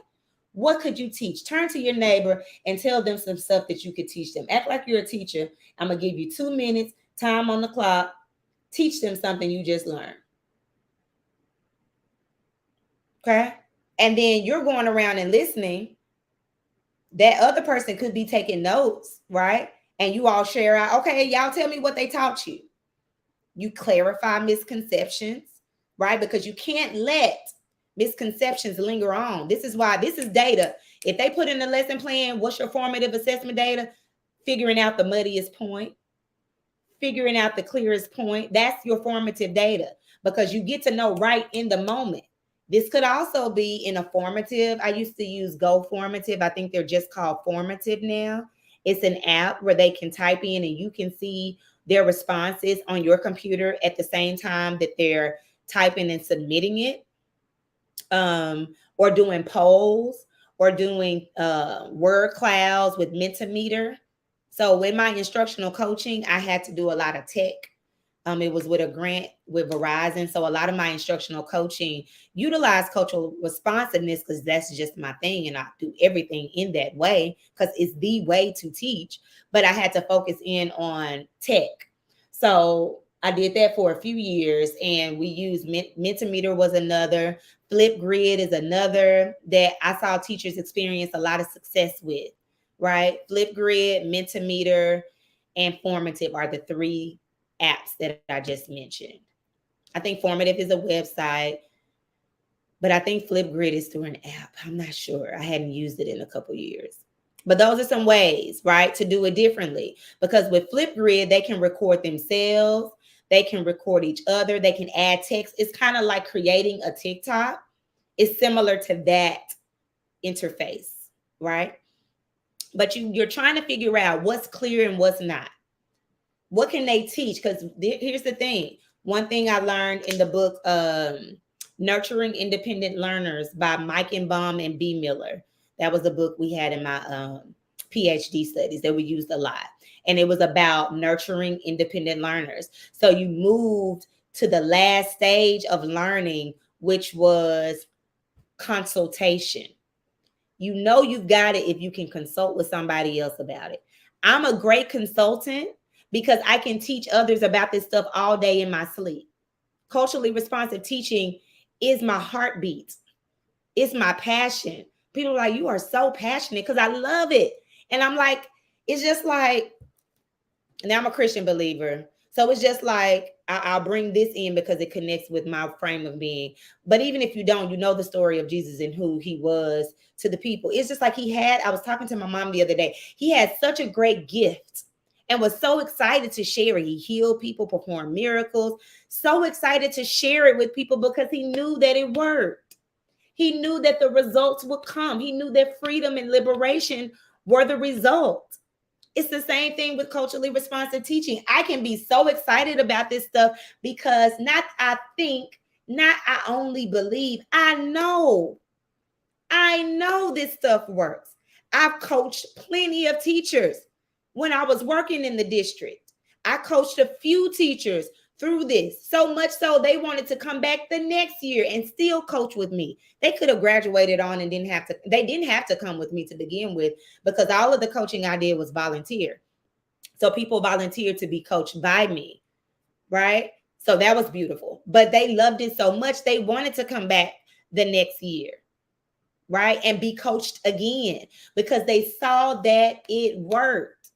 What could you teach? Turn to your neighbor and tell them some stuff that you could teach them. Act like you're a teacher. I'm going to give you 2 minutes, time on the clock. Teach them something you just learned. Okay? And then you're going around and listening. That other person could be taking notes, right? And you all share out, okay, y'all tell me what they taught you. You clarify misconceptions, right? Because you can't let misconceptions linger on. This is why this is data. If they put in the lesson plan, what's your formative assessment data? Figuring out the muddiest point, figuring out the clearest point. That's your formative data, because you get to know right in the moment. This could also be in a formative. I used to use Go Formative. I think they're just called Formative now. It's an app where they can type in and you can see their responses on your computer at the same time that they're typing and submitting it, or doing polls, or doing word clouds with Mentimeter. So in my instructional coaching, I had to do a lot of tech. It was with a grant with Verizon. So a lot of my instructional coaching utilized cultural responsiveness, because that's just my thing. And I do everything in that way because it's the way to teach. But I had to focus in on tech. So I did that for a few years, and we used Mentimeter was another. Flipgrid is another that I saw teachers experience a lot of success with, right? Flipgrid, Mentimeter, and Formative are the 3 apps that I just mentioned. I think Formative is a website, but I think Flipgrid is through an app. I'm not sure. I hadn't used it in a couple years. But those are some ways, right, to do it differently. Because with Flipgrid, they can record themselves. They can record each other. They can add text. It's kind of like creating a TikTok. It's similar to that interface, right? But you're trying to figure out what's clear and what's not. What can they teach? Because here's the thing. One thing I learned in the book, Nurturing Independent Learners by Mike and Baum and B. Miller. That was a book we had in my PhD studies that we used a lot. And it was about nurturing independent learners. So you moved to the last stage of learning, which was consultation. You know you've got it if you can consult with somebody else about it. I'm a great consultant because I can teach others about this stuff all day in my sleep. Culturally responsive teaching is my heartbeat. It's my passion. People are like, you are so passionate, because I love it. And I'm like, it's just like, now I'm a Christian believer. So it's just like, I'll bring this in because it connects with my frame of being. But even if you don't, you know the story of Jesus and who he was to the people. It's just like I was talking to my mom the other day. He had such a great gift and was so excited to share it. He healed people, performed miracles, so excited to share it with people because he knew that it worked. He knew that the results would come. He knew that freedom and liberation were the result. It's the same thing with culturally responsive teaching. I can be so excited about this stuff because not I think, not I only believe, I know this stuff works. I've coached plenty of teachers when I was working in the district. I coached a few teachers through this, so much so they wanted to come back the next year and still coach with me. They could have graduated on and they didn't have to come with me to begin with, because all of the coaching I did was volunteer. So people volunteered to be coached by me, right? So that was beautiful. But they loved it so much, they wanted to come back the next year. right? And be coached again because they saw that it worked.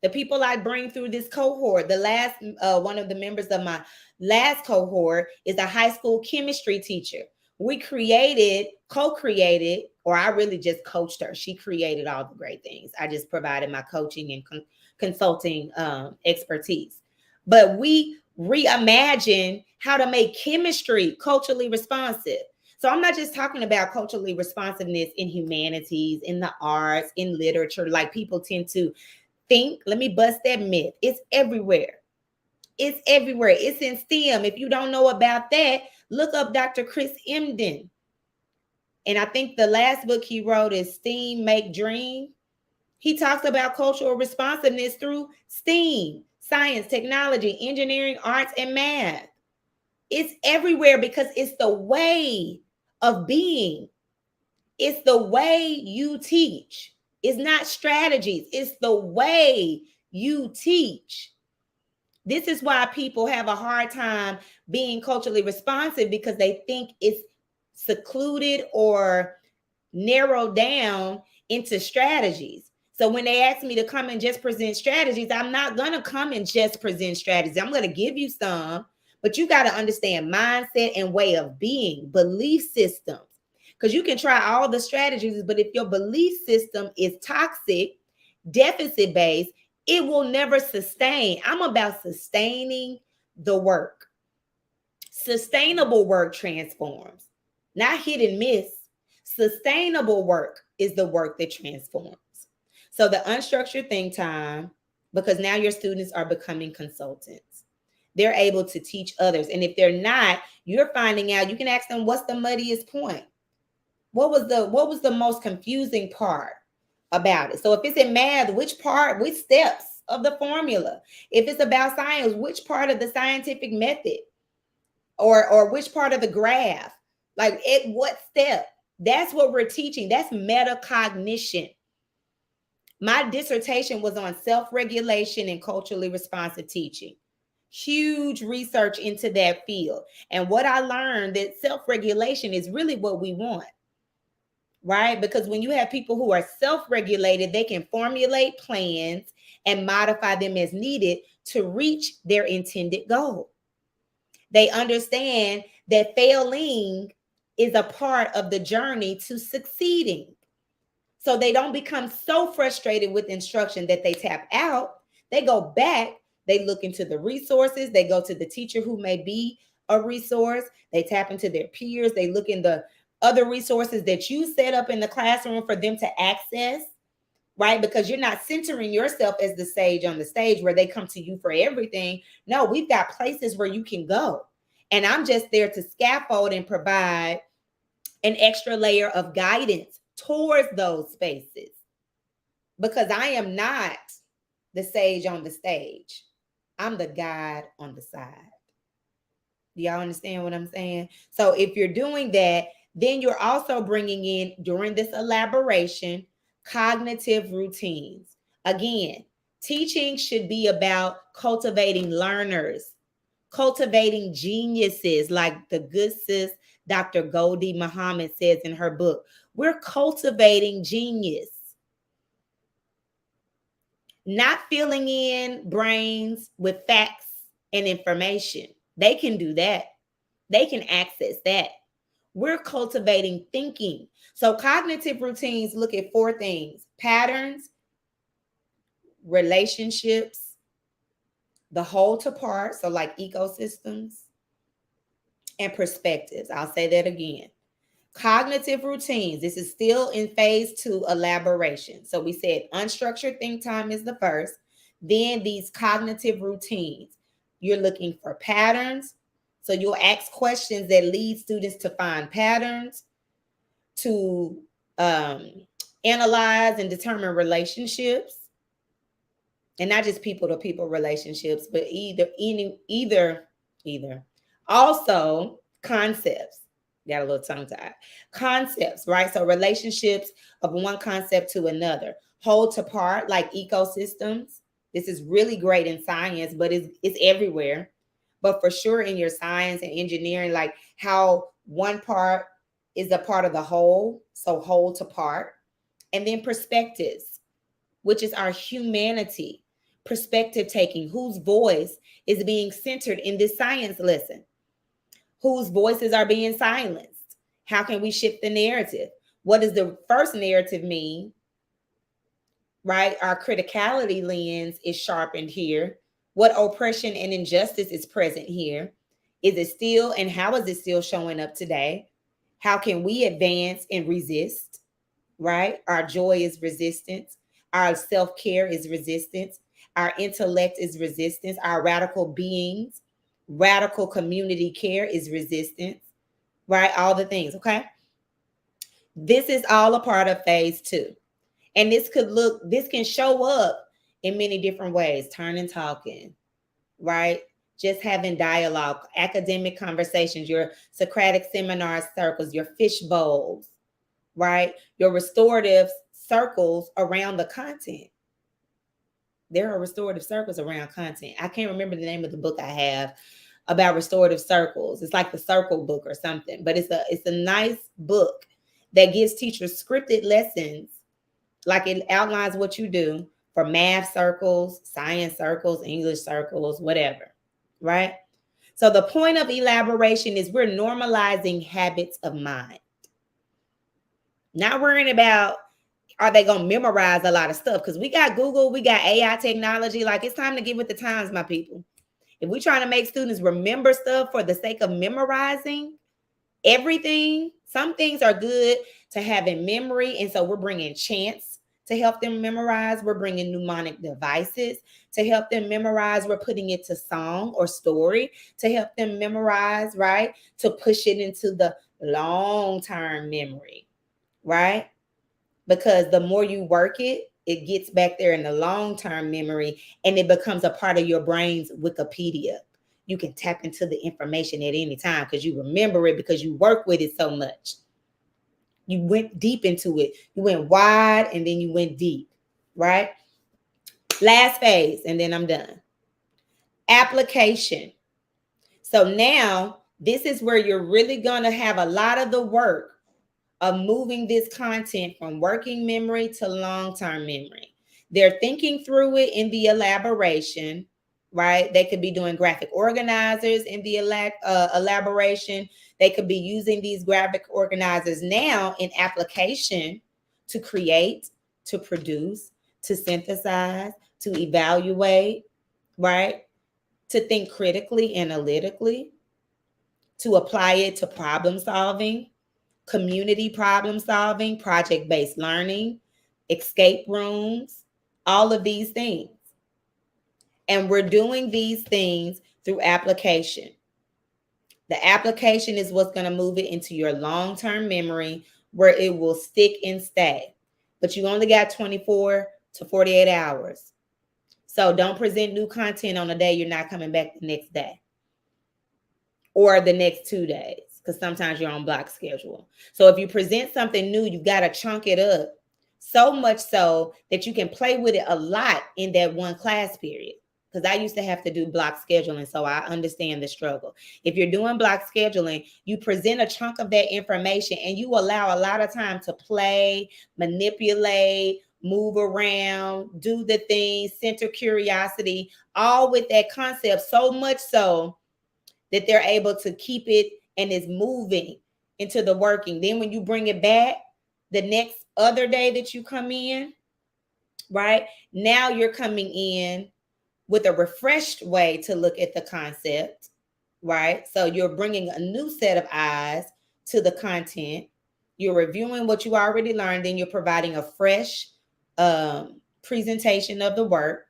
The people I bring through this cohort, the last one of the members of my last cohort is a high school chemistry teacher. We co-created, or I really just coached her. She created all the great things. I just provided my coaching and consulting expertise. But we reimagine how to make chemistry culturally responsive. So I'm not just talking about culturally responsiveness in humanities, in the arts, in literature, like people tend to think. Let me bust that myth. It's everywhere. It's everywhere. It's in STEM. If you don't know about that, look up Dr. Chris Emden. And I think the last book he wrote is STEAM Make Dream. He talks about cultural responsiveness through STEAM, science, technology, engineering, arts, and math. It's everywhere because it's the way of being. It's the way you teach. It's not strategies. It's the way you teach. This is why people have a hard time being culturally responsive because they think it's secluded or narrowed down into strategies. So when they ask me to come and just present strategies, I'm not going to come and just present strategies. I'm going to give you some, but you got to understand mindset and way of being, belief systems. Because you can try all the strategies, but if your belief system is toxic, deficit based, it will never sustain. I'm about sustaining the work. Sustainable work transforms, not hit and miss. Sustainable work is the work that transforms. So the unstructured think time, because now your students are becoming consultants. They're able to teach others. And if they're not, you're finding out, you can ask them, what's the muddiest point? What was the most confusing part about it? So if it's in math, which steps of the formula? If it's about science, which part of the scientific method? Or which part of the graph? Like at what step? That's what we're teaching. That's metacognition. My dissertation was on self-regulation and culturally responsive teaching. Huge research into that field. And what I learned that self-regulation is really what we want. Right? Because when you have people who are self-regulated, they can formulate plans and modify them as needed to reach their intended goal. They understand that failing is a part of the journey to succeeding. So they don't become so frustrated with instruction that they tap out. They go back, they look into the resources, they go to the teacher who may be a resource, they tap into their peers, they look in the other resources that you set up in the classroom for them to access, right? Because you're not centering yourself as the sage on the stage where they come to you for everything. No, we've got places where you can go. And I'm just there to scaffold and provide an extra layer of guidance towards those spaces. Because I am not the sage on the stage. I'm the guide on the side. Do y'all understand what I'm saying? So if you're doing that, then you're also bringing in, during this elaboration, cognitive routines. Again, teaching should be about cultivating learners, cultivating geniuses, like the good sis Dr. Goldie Muhammad says in her book. We're cultivating genius, not filling in brains with facts and information. They can do that. They can access that. We're cultivating thinking. So cognitive routines look at four things: patterns, relationships, the whole to part, so like ecosystems, and perspectives. I'll say that again. Cognitive routines. This is still in phase 2 elaboration. So we said unstructured think time is the first. Then these cognitive routines. You're looking for patterns. So you'll ask questions that lead students to find patterns, to analyze and determine relationships, and not just people to people relationships, but either. Also concepts. Got a little tongue tied. Concepts, right? So relationships of one concept to another. Whole to part, like ecosystems. This is really great in science, but it's everywhere. But for sure in your science and engineering, like how one part is a part of the whole, so whole to part. And then perspectives, which is our humanity, perspective taking, whose voice is being centered in this science lesson, whose voices are being silenced. How can we shift the narrative? What does the first narrative mean? Right? Our criticality lens is sharpened here. What oppression and injustice is present here? Is it still, and how is it still showing up today? How can we advance and resist? Right? Our joy is resistance. Our self-care is resistance. Our intellect is resistance. Our radical beings, radical community care is resistance. Right? All the things. Okay. This is all a part of phase 2. And this can show up in many different ways. Turning, talking, right? Just having dialogue, academic conversations, your Socratic seminar circles, your fish bowls, right? Your restorative circles around the content. There are restorative circles around content. I can't remember the name of the book I have about restorative circles. It's like the Circle book or something, but it's a nice book that gives teachers scripted lessons. Like it outlines what you do for math circles, science circles, English circles, whatever, right? So the point of elaboration is we're normalizing habits of mind. Not worrying about, are they going to memorize a lot of stuff? Because we got Google, we got AI technology. Like, it's time to get with the times, my people. If we're trying to make students remember stuff for the sake of memorizing everything, some things are good to have in memory. And so we're bringing chants to help them memorize. We're bringing mnemonic devices to help them memorize. We're putting it to song or story to help them memorize, right? To push it into the long-term memory, right? Because the more you work it, it gets back there in the long-term memory and it becomes a part of your brain's Wikipedia. You can tap into the information at any time because you remember it because you work with it so much. You went deep into it. You went wide and then you went deep, right? Last phase, and then I'm done. Application. So now this is where you're really going to have a lot of the work of moving this content from working memory to long-term memory. They're thinking through it in the elaboration, right? They could be doing graphic organizers in the elaboration. They could be using these graphic organizers now in application to create, to produce, to synthesize, to evaluate, right? To think critically, analytically, to apply it to problem solving, community problem solving, project-based learning, escape rooms, all of these things. And we're doing these things through application. The application is what's going to move it into your long-term memory where it will stick and stay. But you only got 24 to 48 hours. So don't present new content on a day you're not coming back the next day or the next 2 days, because sometimes you're on block schedule. So if you present something new, you've got to chunk it up so much so that you can play with it a lot in that one class period. Because I used to have to do block scheduling, so I understand the struggle. If you're doing block scheduling, you present a chunk of that information and you allow a lot of time to play, manipulate, move around, do the things, center curiosity, all with that concept, so much so that they're able to keep it and it's moving into the working. Then when you bring it back the next other day that you come in, right? Now you're coming in with a refreshed way to look at the concept, right? So you're bringing a new set of eyes to the content. You're reviewing what you already learned, then you're providing a fresh presentation of the work,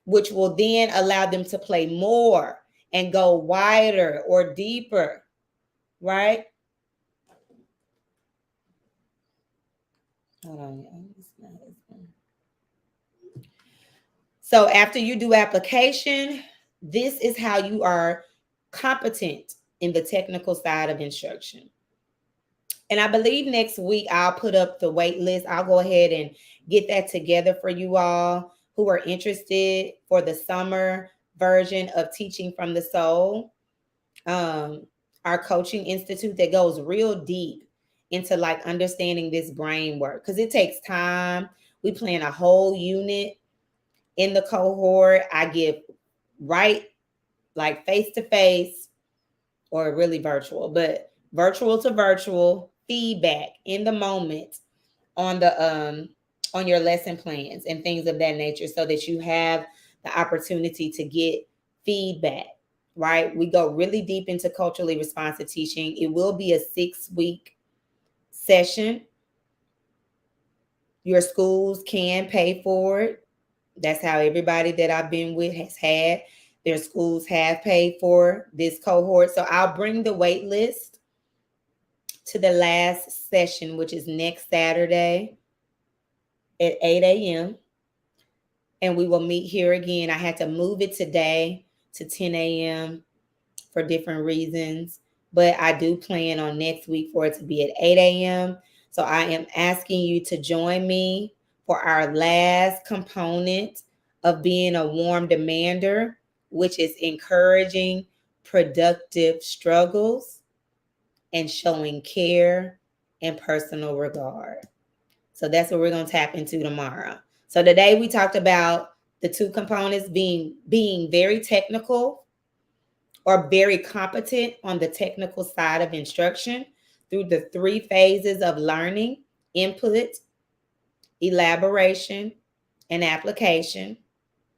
which will then allow them to play more and go wider or deeper, right? Hold on. So after you do application, this is how you are competent in the technical side of instruction. And I believe next week I'll put up the wait list. I'll go ahead and get that together for you all who are interested for the summer version of Teaching from the Soul. Our our coaching institute that goes real deep into like understanding this brain work because it takes time. We plan a whole unit in the cohort. I give right like face to face or really virtual, but virtual to virtual feedback in the moment on the on your lesson plans and things of that nature so that you have the opportunity to get feedback, right? We go really deep into culturally responsive teaching. It will be a 6-week session. Your schools can pay for it. That's how everybody that I've been with has had. Their schools have paid for this cohort. So I'll bring the wait list to the last session, which is next Saturday at 8 a.m. And we will meet here again. I had to move it today to 10 a.m. for different reasons, but I do plan on next week for it to be at 8 a.m. So I am asking you to join me for our last component of being a warm demander, which is encouraging productive struggles and showing care and personal regard. So that's what we're going to tap into tomorrow. So today we talked about the two components being very technical or very competent on the technical side of instruction through the 3 phases of learning: input, elaboration, and application.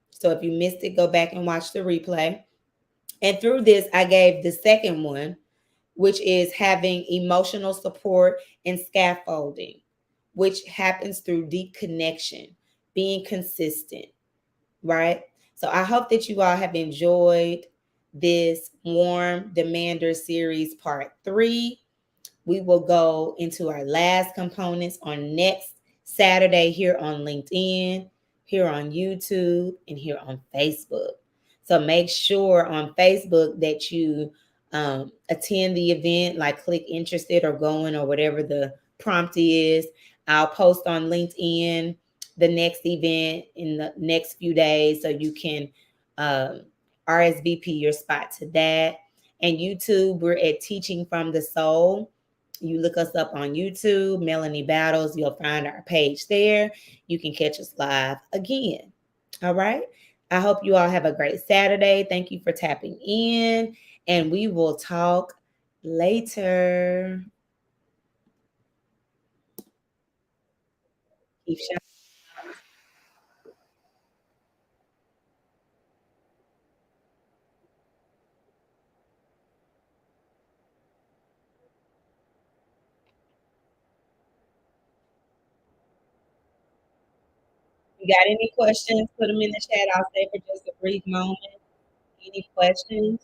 So if you missed it, go back and watch the replay. And through this, I gave the second one, which is having emotional support and scaffolding, which happens through deep connection, being consistent, right? So I hope that you all have enjoyed this Warm Demander series part 3. We will go into our last components on next Saturday here on LinkedIn, here on YouTube, and here on Facebook. So make sure on Facebook that you attend the event, like click interested or going or whatever the prompt is. I'll post on LinkedIn the next event in the next few days so you can um, RSVP your spot to that. And YouTube, we're at Teaching from the Soul. You look us up on YouTube, Melanie Battles, you'll find our page there. You can catch us live again. All right. I hope you all have a great Saturday. Thank you for tapping in, and we will talk later. Keep shining. You got any questions? Put them in the chat. I'll stay for just a brief moment. Any questions?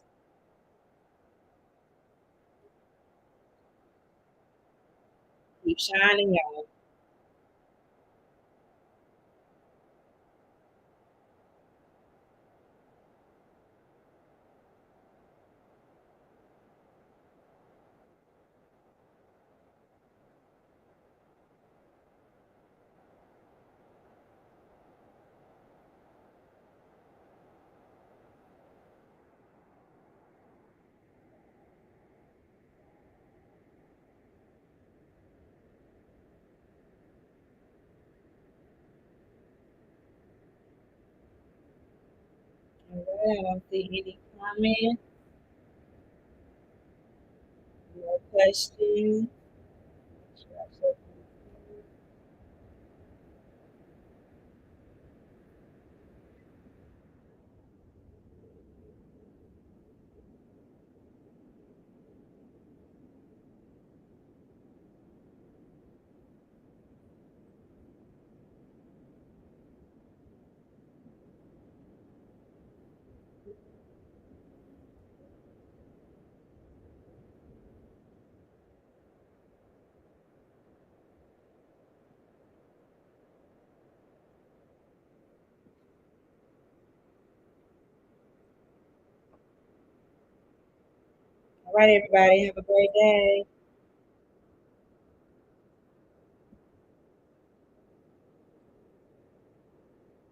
Keep shining, y'all. All right. I don't see any comments, no questions. All right, everybody. Have a great day.